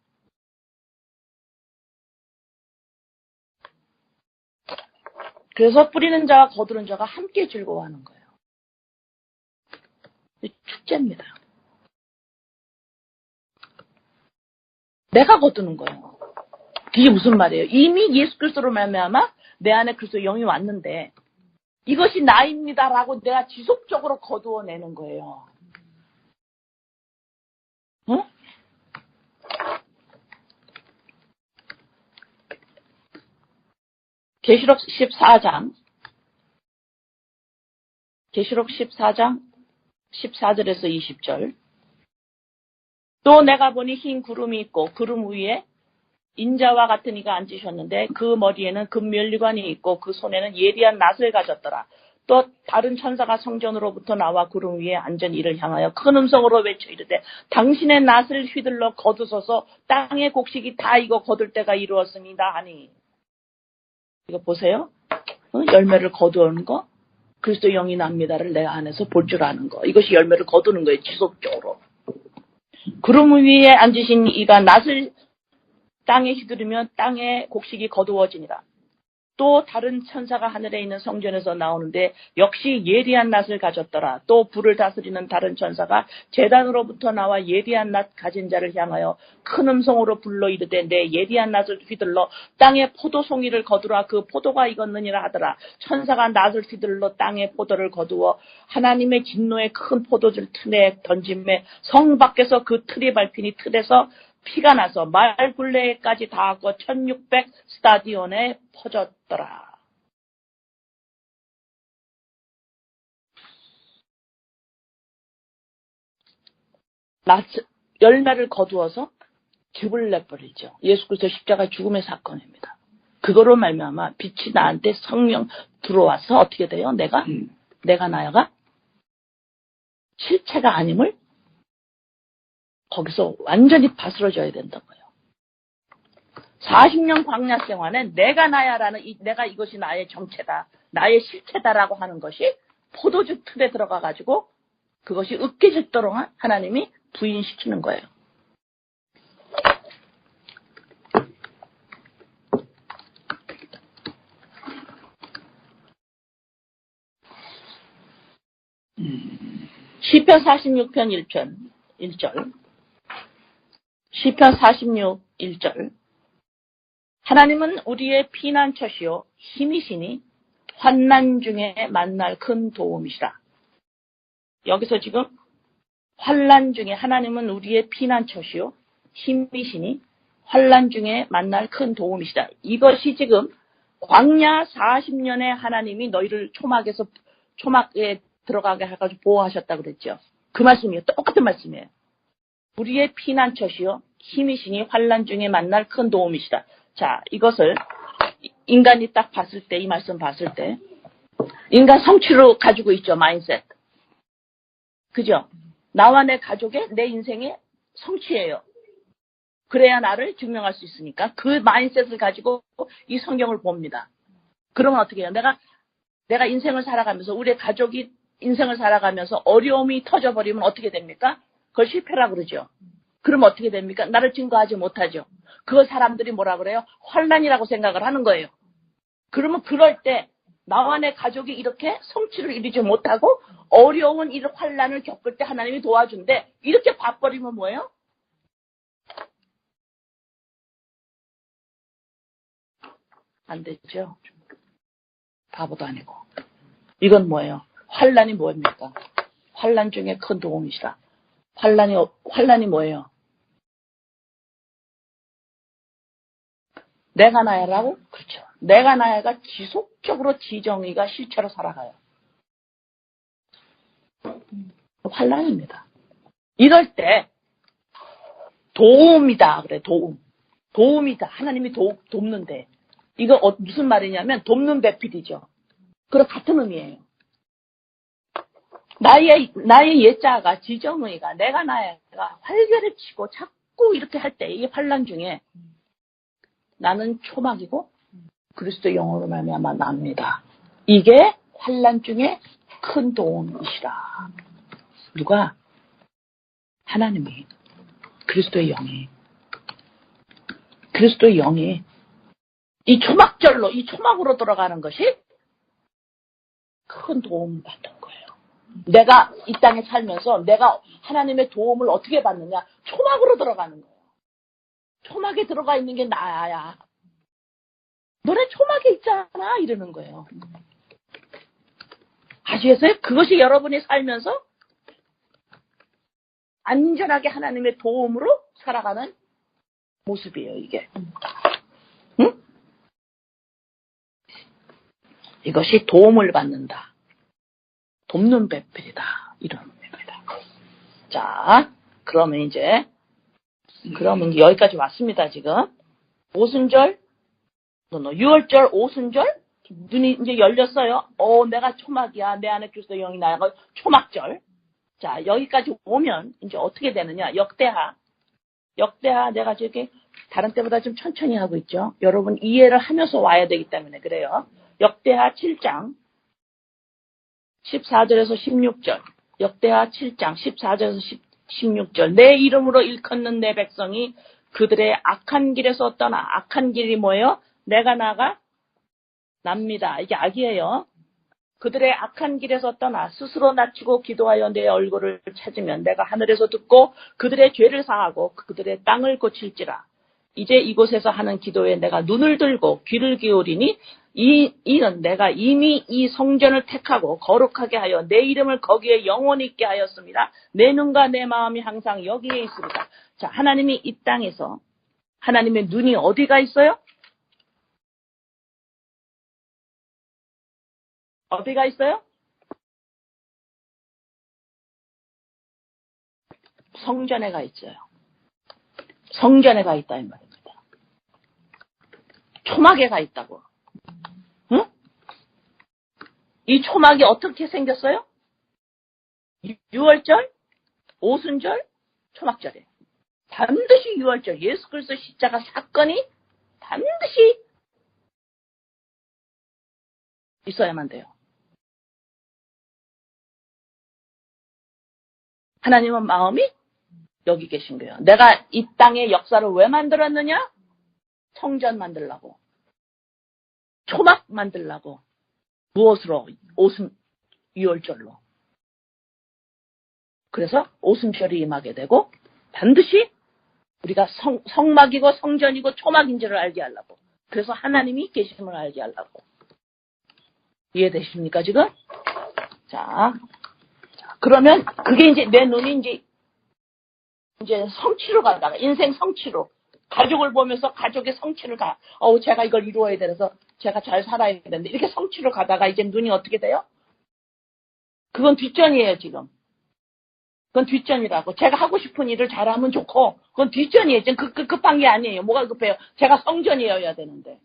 그래서 뿌리는 자와 거두는 자가 함께 즐거워하는 거예요. 축제입니다. 내가 거두는 거예요. 이게 무슨 말이에요? 이미 예수 그리스도로 말미암아 내 안에 그리스도 영이 왔는데 이것이 나입니다라고 내가 지속적으로 거두어내는 거예요. 응? 계시록 14장 14절에서 20절. 또 내가 보니 흰 구름이 있고 구름 위에 인자와 같은 이가 앉으셨는데 그 머리에는 금면류관이 있고 그 손에는 예리한 낫을 가졌더라. 또 다른 천사가 성전으로부터 나와 구름 위에 앉은 이를 향하여 큰 음성으로 외쳐 이르되 당신의 낫을 휘둘러 거두소서 땅의 곡식이 다 익어 거둘 때가 이루었습니다 하니. 이거 보세요. 열매를 거두는 거. 그리스도 영이 납니다를 내 안에서 볼 줄 아는 거. 이것이 열매를 거두는 거예요. 지속적으로. 구름 위에 앉으신 이가 낫을 땅에 휘두르면 땅의 곡식이 거두어지니라. 또 다른 천사가 하늘에 있는 성전에서 나오는데 역시 예리한 낫을 가졌더라. 또 불을 다스리는 다른 천사가 제단으로부터 나와 예리한 낫 가진 자를 향하여 큰 음성으로 불러 이르되 내 예리한 낫을 휘둘러 땅에 포도송이를 거두라. 그 포도가 익었느니라 하더라. 천사가 낫을 휘둘러 땅에 포도를 거두어 하나님의 진노의 큰 포도줄 틀에 던짐에 성 밖에서 그 틀이 밟히니 틀에서 피가 나서 말 굴레까지 닿았고 1600 스타디온에 퍼졌더라. 열매를 거두어서 즙을 내버리죠. 예수 그리스도 십자가 죽음의 사건입니다. 그거로 말미암아 빛이 나한테 성령 들어와서 어떻게 돼요? 내가 나야가 실체가 아님을 거기서 완전히 바스러져야 된다고요. 40년 광야 생활에 내가 나야라는 내가 이것이 나의 정체다, 나의 실체다라고 하는 것이 포도주 틀에 들어가가지고 그것이 으깨질도록 하나님이 부인시키는 거예요. 시편 46편 1절 시편 46, 1절 하나님은 우리의 피난처시요 힘이시니 환난 중에 만날 큰 도움이시라. 여기서 지금 환난 중에 하나님은 우리의 피난처시요 힘이시니 환난 중에 만날 큰 도움이시다. 이것이 지금 광야 40년에 하나님이 너희를 초막에 들어가게 해가지고 보호하셨다고 그랬죠. 그 말씀이에요. 똑같은 말씀이에요. 우리의 피난처시요 힘이시니 환난 중에 만날 큰 도움이시다. 자, 이것을 인간이 딱 봤을 때, 이 말씀 봤을 때 인간 성취로 가지고 있죠. 마인셋. 그죠? 나와 내 가족의 내 인생의 성취예요. 그래야 나를 증명할 수 있으니까 그 마인셋을 가지고 이 성경을 봅니다. 그러면 어떻게 해요? 내가 인생을 살아가면서 우리 가족이 인생을 살아가면서 어려움이 터져버리면 어떻게 됩니까? 그걸 실패라고 그러죠. 그러면 어떻게 됩니까? 나를 증거하지 못하죠. 그걸 사람들이 뭐라 그래요? 환난이라고 생각을 하는 거예요. 그러면 그럴 때 나와 내 가족이 이렇게 성취를 이루지 못하고 어려운 이 환난을 겪을 때 하나님이 도와준대. 이렇게 봐버리면 뭐예요? 안 되죠. 바보도 아니고. 이건 뭐예요? 환난이 뭐입니까? 환난 중에 큰 도움이시라. 환난이 뭐예요? 내가 나야라고? 그렇죠. 내가 나야가 지속적으로 지정의가 실체로 살아가요. 환난입니다. 이럴 때 도움이다 그래. 도움이다. 하나님이 돕는데 이거 무슨 말이냐면 돕는 배필이죠. 그럼 같은 의미예요. 나의 예자가 지정의가 내가 나야가 활개를 치고 자꾸 이렇게 할 때 이 환난 중에 나는 초막이고 그리스도의 영으로 말미암아 납니다. 이게 환난 중에 큰 도움이시라. 누가? 하나님이. 그리스도의 영이 이 초막으로 들어가는 것이 큰 도움을 받는 거예요. 내가 이 땅에 살면서 내가 하나님의 도움을 어떻게 받느냐? 초막으로 들어가는 거예요. 초막에 들어가 있는 게 나야. 너네 초막에 있잖아. 이러는 거예요. 아시겠어요? 그것이 여러분이 살면서 안전하게 하나님의 도움으로 살아가는 모습이에요. 이게. 응? 이것이 도움을 받는다. 돕는 배필이다. 이런 의미입니다. 자, 그러면 여기까지 왔습니다. 지금. 오순절, 6월절, 오순절, 눈이 이제 열렸어요. 내가 초막이야. 내 안에 그리스도 영이 나가 초막절. 자, 여기까지 오면 이제 어떻게 되느냐. 역대하 내가 저기 다른 때보다 좀 천천히 하고 있죠. 여러분 이해를 하면서 와야 되기 때문에 그래요. 역대하 7장 14절에서 16절. 역대하 7장 14절에서 16절. 내 이름으로 일컫는 내 백성이 그들의 악한 길에서 떠나. 악한 길이 뭐예요? 내가 나가 납니다. 이게 악이에요. 그들의 악한 길에서 떠나 스스로 낮추고 기도하여 내 얼굴을 찾으면 내가 하늘에서 듣고 그들의 죄를 사하고 그들의 땅을 고칠지라. 이제 이곳에서 하는 기도에 내가 눈을 들고 귀를 기울이니 이는 내가 이미 이 성전을 택하고 거룩하게 하여 내 이름을 거기에 영원히 있게 하였습니다. 내 눈과 내 마음이 항상 여기에 있습니다. 자, 하나님이 이 땅에서 하나님의 눈이 어디가 있어요? 어디가 있어요? 성전에 가 있어요. 성전에 가 있다 이 말입니다. 초막에 가 있다고. 응? 이 초막이 어떻게 생겼어요? 6월절, 오순절, 초막절에. 반드시 6월절 예수 그리스도 십자가 사건이 반드시 있어야만 돼요. 하나님은 마음이 여기 계신 거예요. 내가 이 땅의 역사를 왜 만들었느냐? 성전 만들라고. 초막 만들라고. 무엇으로? 오순 6월절로. 그래서 오순절이 임하게 되고 반드시 우리가 성막이고 성전이고 초막인지를 알게 하려고. 그래서 하나님이 계심을 알게 하려고. 이해되십니까 지금? 자, 그러면 그게 이제 내 눈이 이제 성취로 가다가 인생 성취로 가족을 보면서 가족의 성취를 가. 제가 이걸 이루어야 돼서 제가 잘 살아야 되는데 이렇게 성취로 가다가 이제 눈이 어떻게 돼요? 그건 뒷전이에요 지금. 그건 뒷전이라고. 제가 하고 싶은 일을 잘하면 좋고 그건 뒷전이에요. 지금 급한 게 아니에요. 뭐가 급해요? 제가 성전이어야 되는데.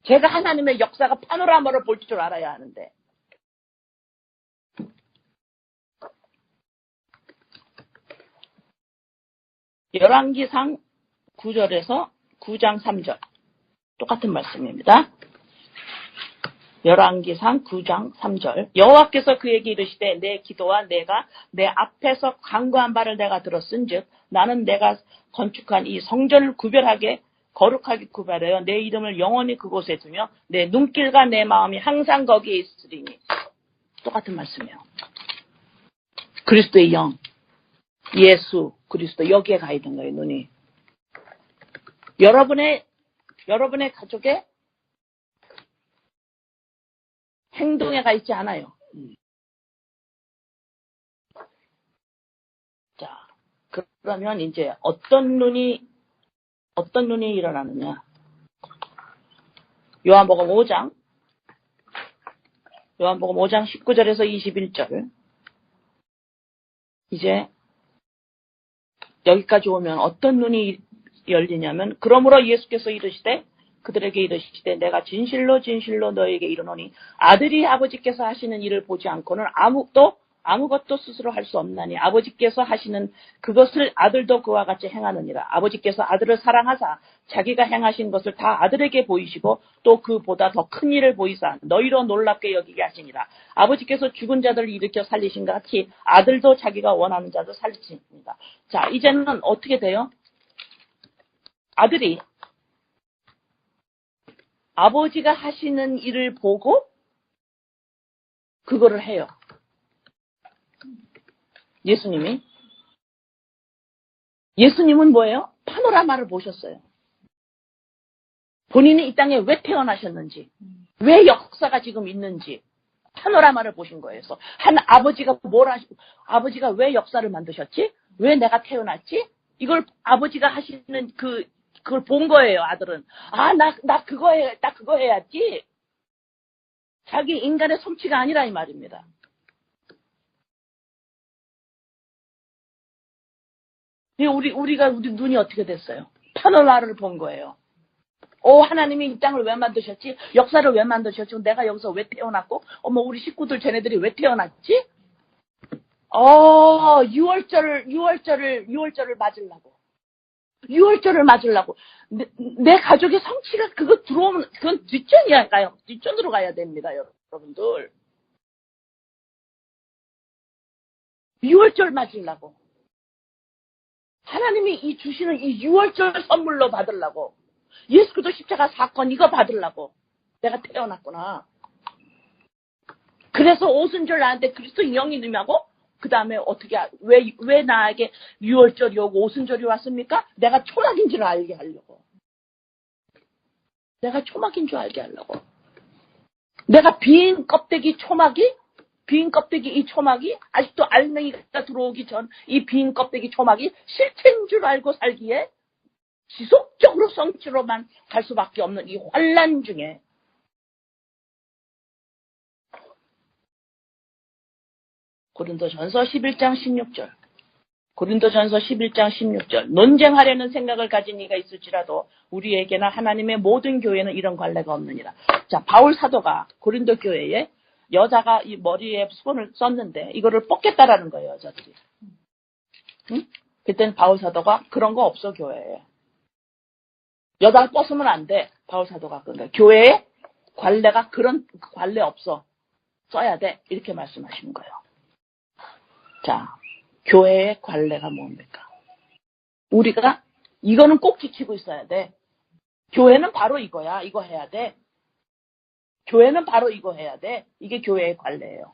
제가 하나님의 역사가 파노라마를 볼 줄 알아야 하는데. 열왕기상 9절에서 9장 3절. 똑같은 말씀입니다. 열왕기상 9장 3절. 여호와께서 그에게 이르시되 내 기도와 내가 내 앞에서 간구한 바를 내가 들었은즉 나는 내가 건축한 이 성전을 거룩하게 구별하여 내 이름을 영원히 그곳에 두며 내 눈길과 내 마음이 항상 거기에 있으리니. 똑같은 말씀이에요. 그리스도의 영, 예수 그리스도 여기에 가 있는 거예요. 눈이. 여러분의 가족에 행동에 가 있지 않아요. 자, 그러면 이제 어떤 눈이 일어나느냐. 요한복음 5장 19절에서 21절. 이제 여기까지 오면 어떤 눈이 열리냐면 그러므로 예수께서 그들에게 이르시되 내가 진실로 너에게 이르노니 아들이 아버지께서 하시는 일을 보지 않고는 아무것도 스스로 할 수 없나니 아버지께서 하시는 그것을 아들도 그와 같이 행하느니라. 아버지께서 아들을 사랑하사 자기가 행하신 것을 다 아들에게 보이시고 또 그보다 더 큰 일을 보이사 너희로 놀랍게 여기게 하시니라. 아버지께서 죽은 자들을 일으켜 살리신 것 같이 아들도 자기가 원하는 자들 살리십니다. 자, 이제는 어떻게 돼요? 아들이 아버지가 하시는 일을 보고 그거를 해요. 예수님은 뭐예요? 파노라마를 보셨어요. 본인이 이 땅에 왜 태어나셨는지, 왜 역사가 지금 있는지 파노라마를 보신 거예요. 그래서 아버지가 왜 역사를 만드셨지? 왜 내가 태어났지? 이걸 아버지가 하시는 그걸 본 거예요. 아들은 나 그거 해야지. 자기 인간의 솜씨가 아니라 이 말입니다. 우리 눈이 어떻게 됐어요? 파노라마를 본 거예요. 하나님이 이 땅을 왜 만드셨지? 역사를 왜 만드셨지? 내가 여기서 왜 태어났고? 우리 식구들 쟤네들이 왜 태어났지? 6월절을 맞으려고. 6월절을 맞으려고. 내 가족의 성취가 그거 들어오면 그건 뒷전으로 가야 됩니다, 여러분들. 6월절 맞으려고. 하나님이 이 주시는 이 6월절 선물로 받으려고. 예수 그리스도 십자가 사건 이거 받으려고. 내가 태어났구나. 그래서 오순절 나한테 그리스도 영이 임하고 그 다음에 어떻게 왜 나에게 6월절이 오고 오순절이 왔습니까? 내가 초막인 줄 알게 하려고. 내가 초막인 줄 알게 하려고. 내가 빈 껍데기 이 초막이 아직도 알맹이가 들어오기 전 이 빈 껍데기 초막이 실체인 줄 알고 살기에 지속적으로 성취로만 갈 수밖에 없는 이 환난 중에 고린도전서 11장 16절. 고린도전서 11장 16절. 논쟁하려는 생각을 가진 이가 있을지라도 우리에게나 하나님의 모든 교회는 이런 관례가 없느니라. 자, 바울 사도가 고린도 교회에 여자가 이 머리에 손을 썼는데 이거를 뽑겠다라는 거예요, 여자들이. 응? 그때는 바울 사도가 그런 거 없어, 교회에. 여자가 뽑으면 안 돼. 바울 사도가 그런 거예요. 교회에 관례가 그런 관례 없어. 써야 돼. 이렇게 말씀하시는 거예요. 자, 교회의 관례가 뭡니까? 우리가 이거는 꼭 지키고 있어야 돼. 교회는 바로 이거야. 이거 해야 돼. 교회는 바로 이거 해야 돼. 이게 교회의 관례예요.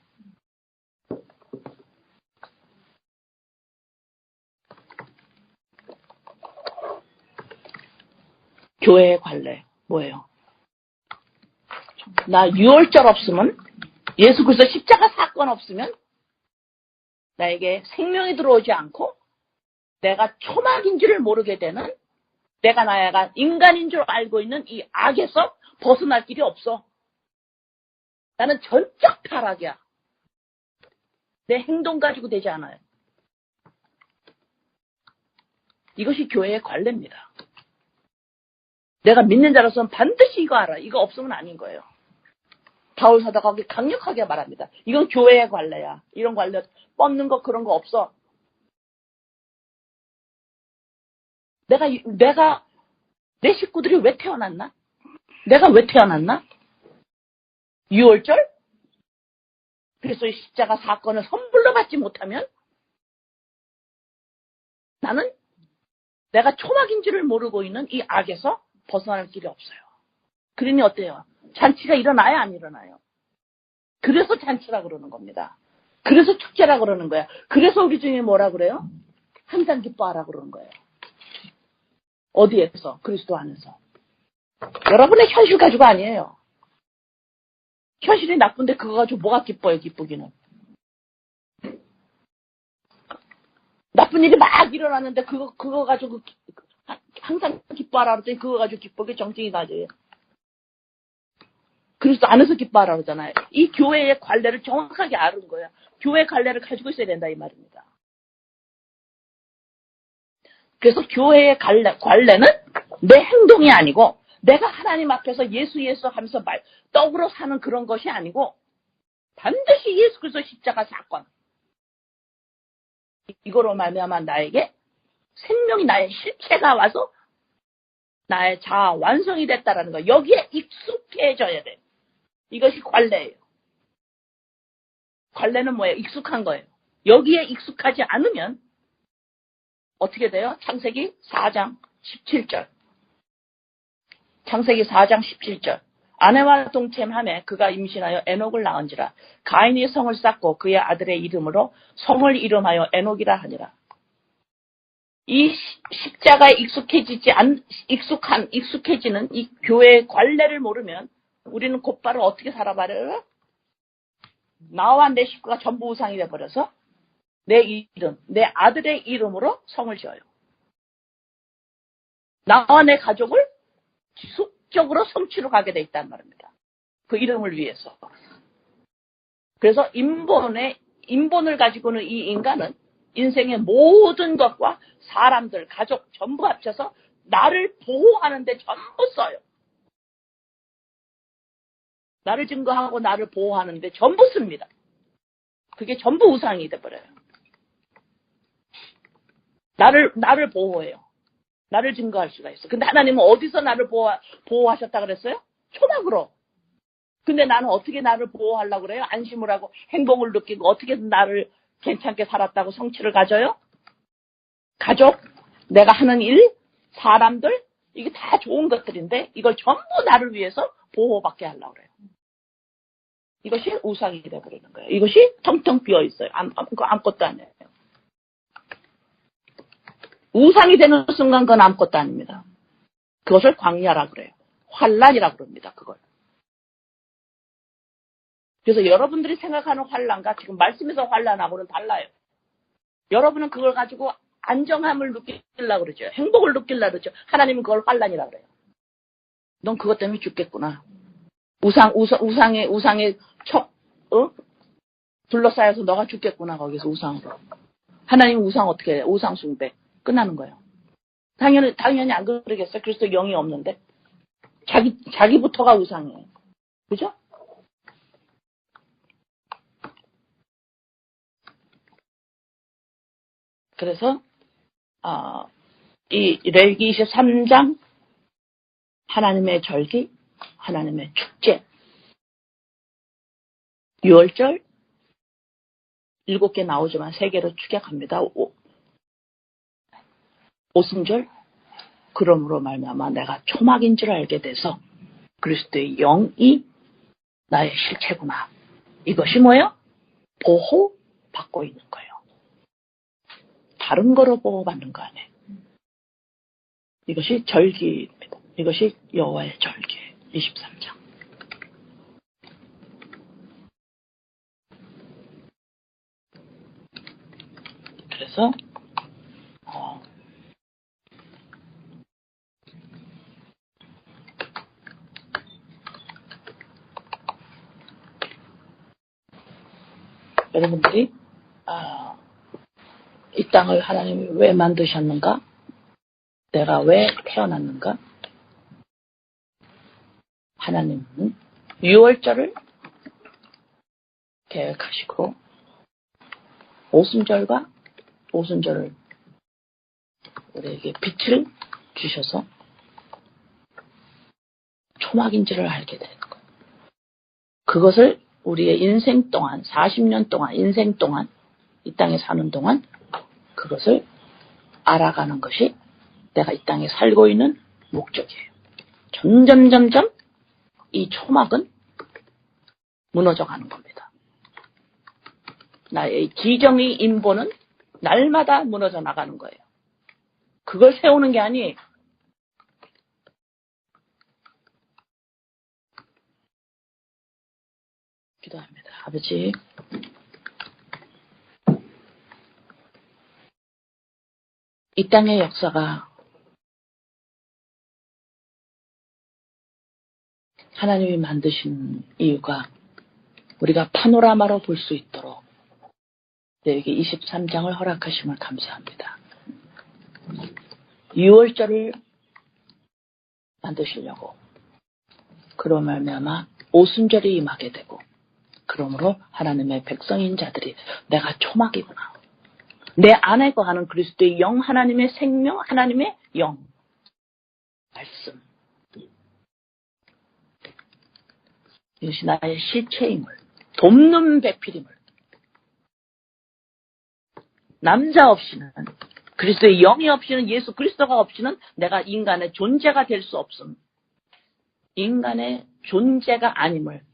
교회의 관례 뭐예요? 나 6월절 없으면 예수 그리스도 십자가 사건 없으면 나에게 생명이 들어오지 않고 내가 초막인 줄을 모르게 되는 내가 나야가 인간인 줄 알고 있는 이 악에서 벗어날 길이 없어. 나는 전적 타락이야. 내 행동 가지고 되지 않아요. 이것이 교회의 관례입니다. 내가 믿는 자로서는 반드시 이거 알아. 이거 없으면 아닌 거예요. 바울 사도가 강력하게 말합니다. 이건 교회의 관례야. 이런 관례 뻗는 거 그런 거 없어. 내가 내 식구들이 왜 태어났나? 내가 왜 태어났나? 6월절? 그래서 이 십자가 사건을 선불로 받지 못하면 나는 내가 초막인지를 모르고 있는 이 악에서 벗어날 길이 없어요. 그러니 어때요? 잔치가 일어나야 안 일어나요? 그래서 잔치라 그러는 겁니다. 그래서 축제라 그러는 거야. 그래서 우리 중에 뭐라 그래요? 항상 기뻐하라 그러는 거예요. 어디에서? 그리스도 안에서. 여러분의 현실 가지고 아니에요. 현실이 나쁜데 그거 가지고 뭐가 기뻐요, 기쁘기는. 나쁜 일이 막 일어났는데 그거 가지고 항상 기뻐하라 그랬더니 그거 가지고 기쁘게 정증이 가져요. 그리스도 안에서 기뻐하라 그러잖아요. 이 교회의 관례를 정확하게 아는 거예요. 교회의 관례를 가지고 있어야 된다 이 말입니다. 그래서 교회의 관례는 내 행동이 아니고 내가 하나님 앞에서 예수 하면서 떡으로 사는 그런 것이 아니고 반드시 예수 그리스도 십자가 사건 이거로 말미암아 나에게 생명이 나의 실체가 와서 나의 자아 완성이 됐다라는 거. 여기에 익숙해져야 돼. 이것이 관례예요. 관례는 뭐예요? 익숙한 거예요. 여기에 익숙하지 않으면 어떻게 돼요? 창세기 4장 17절. 창세기 4장 17절. 아내와 동침하매 그가 임신하여 에녹을 낳은지라. 가인이 성을 쌓고 그의 아들의 이름으로 성을 이름하여 에녹이라 하니라. 이 십자가에 익숙해지는 이 교회의 관례를 모르면 우리는 곧바로 어떻게 살아버려요? 나와 내 식구가 전부 우상이 되어버려서 내 이름, 내 아들의 이름으로 성을 지어요. 나와 내 가족을 지속적으로 성취로 가게 돼 있단 말입니다. 그 이름을 위해서. 그래서 인본을 가지고는 이 인간은 인생의 모든 것과 사람들, 가족 전부 합쳐서 나를 보호하는데 전부 써요. 나를 증거하고 나를 보호하는데 전부 씁니다. 그게 전부 우상이 돼버려요. 나를 보호해요. 나를 증거할 수가 있어. 근데 하나님은 어디서 나를 보호하셨다 그랬어요? 초막으로. 근데 나는 어떻게 나를 보호하려고 그래요? 안심을 하고 행복을 느끼고 어떻게 나를 괜찮게 살았다고 성취를 가져요? 가족, 내가 하는 일, 사람들, 이게 다 좋은 것들인데 이걸 전부 나를 위해서 보호받게 하려고 그래요. 이것이 우상이 되어버리는 거예요. 이것이 텅텅 비어있어요. 아무것도 아니에요. 우상이 되는 순간 그건 아무것도 아닙니다. 그것을 광야라 그래요. 환란이라 그럽니다. 그걸. 그래서 여러분들이 생각하는 환란과 지금 말씀에서 환란하고는 달라요. 여러분은 그걸 가지고 안정함을 느끼려고 그러죠. 행복을 느끼려고 그러죠. 하나님은 그걸 환란이라 그래요. 넌 그것 때문에 죽겠구나. 우상의 둘러싸여서 너가 죽겠구나. 거기서 우상으로. 하나님 우상 어떻게 해요? 우상 숭배. 끝나는 거예요. 당연히 안 그러겠어요. 그리스도 영이 없는데. 자기부터가 우상이에요. 그죠? 그래서, 이 레위기 23장, 하나님의 절기, 하나님의 축제, 유월절, 7개 나오지만 3개로 축약합니다. 오순절, 그러므로 말미암아 내가 초막인 줄 알게 돼서 그리스도의 영이 나의 실체구나. 이것이 뭐예요? 보호받고 있는 거예요. 다른 거로 보호받는 거 아니에요. 이것이 절기입니다. 이것이 여호와의 절기 23장. 그래서 여러분들이 이 땅을 하나님이 왜 만드셨는가? 내가 왜 태어났는가? 하나님은 유월절을 계획하시고 오순절을 우리에게 빛을 주셔서 초막인지를 알게 되는 거예요. 그것을 우리의 인생 동안 40년 동안 인생 동안 이 땅에 사는 동안 그것을 알아가는 것이 내가 이 땅에 살고 있는 목적이에요. 점점 이 초막은 무너져가는 겁니다. 나의 지정의 인본은 날마다 무너져 나가는 거예요. 그걸 세우는 게 아니에요. 기도합니다. 아버지, 이 땅의 역사가 하나님이 만드신 이유가 우리가 파노라마로 볼 수 있도록 내게 23장을 허락하심을 감사합니다. 6월절을 만드시려고 그로 말미암아 오순절이 임하게 되고 그러므로 하나님의 백성인 자들이 내가 초막이구나. 내 안에 거하는 그리스도의 영, 하나님의 생명, 하나님의 영, 말씀. 이것이 나의 실체임을, 돕는 배필임을. 남자 없이는, 그리스도의 영이 없이는, 예수 그리스도가 없이는 내가 인간의 존재가 될 수 없음. 인간의 존재가 아님을.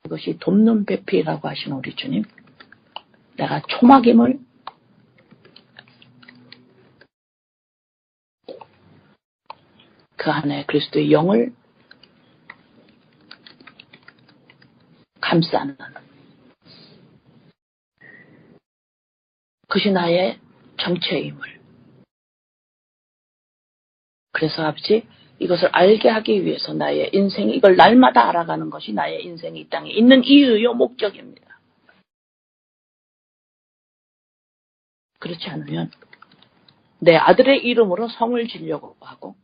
이것이 돕는 배필이라고 하시는 우리 주님. 내가 초막임을 그 안에 그리스도의 영을 감싸는 그것이 나의 정체임을. 그래서 아버지 이것을 알게 하기 위해서 나의 인생 이걸 날마다 알아가는 것이 나의 인생이 이 땅에 있는 이유요 목적입니다. 그렇지 않으면 내 아들의 이름으로 성을 지려고 하고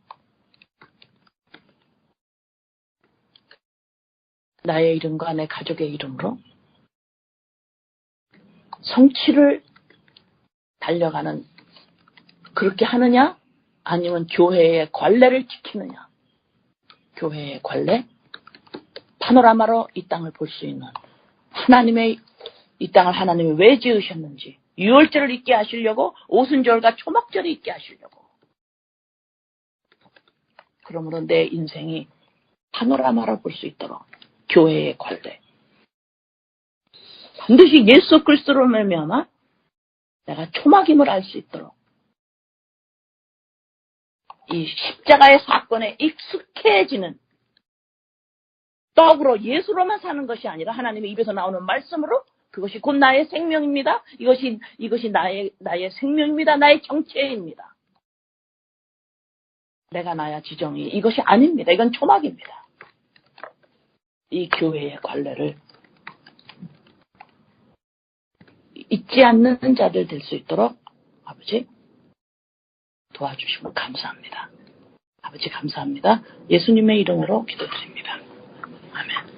나의 이름과 내 가족의 이름으로 성취를 달려가는 그렇게 하느냐 아니면 교회의 관례를 지키느냐. 교회의 관례 파노라마로 이 땅을 볼 수 있는 하나님의 이 땅을 하나님이 왜 지으셨는지 유월절을 있게 하시려고 오순절과 초막절을 있게 하시려고. 그러므로 내 인생이 파노라마를 볼 수 있도록 교회의 관례. 반드시 예수 그리스도로 말미암아 내가 초막임을 알 수 있도록 이 십자가의 사건에 익숙해지는 떡으로 예수로만 사는 것이 아니라 하나님의 입에서 나오는 말씀으로 그것이 곧 나의 생명입니다. 이것이 나의 생명입니다. 나의 정체입니다. 내가 나야 지정이 이것이 아닙니다. 이건 초막입니다. 이 교회의 관례를 잊지 않는 자들 될 수 있도록 아버지 도와주시면 감사합니다. 아버지 감사합니다. 예수님의 이름으로 기도드립니다. 아멘.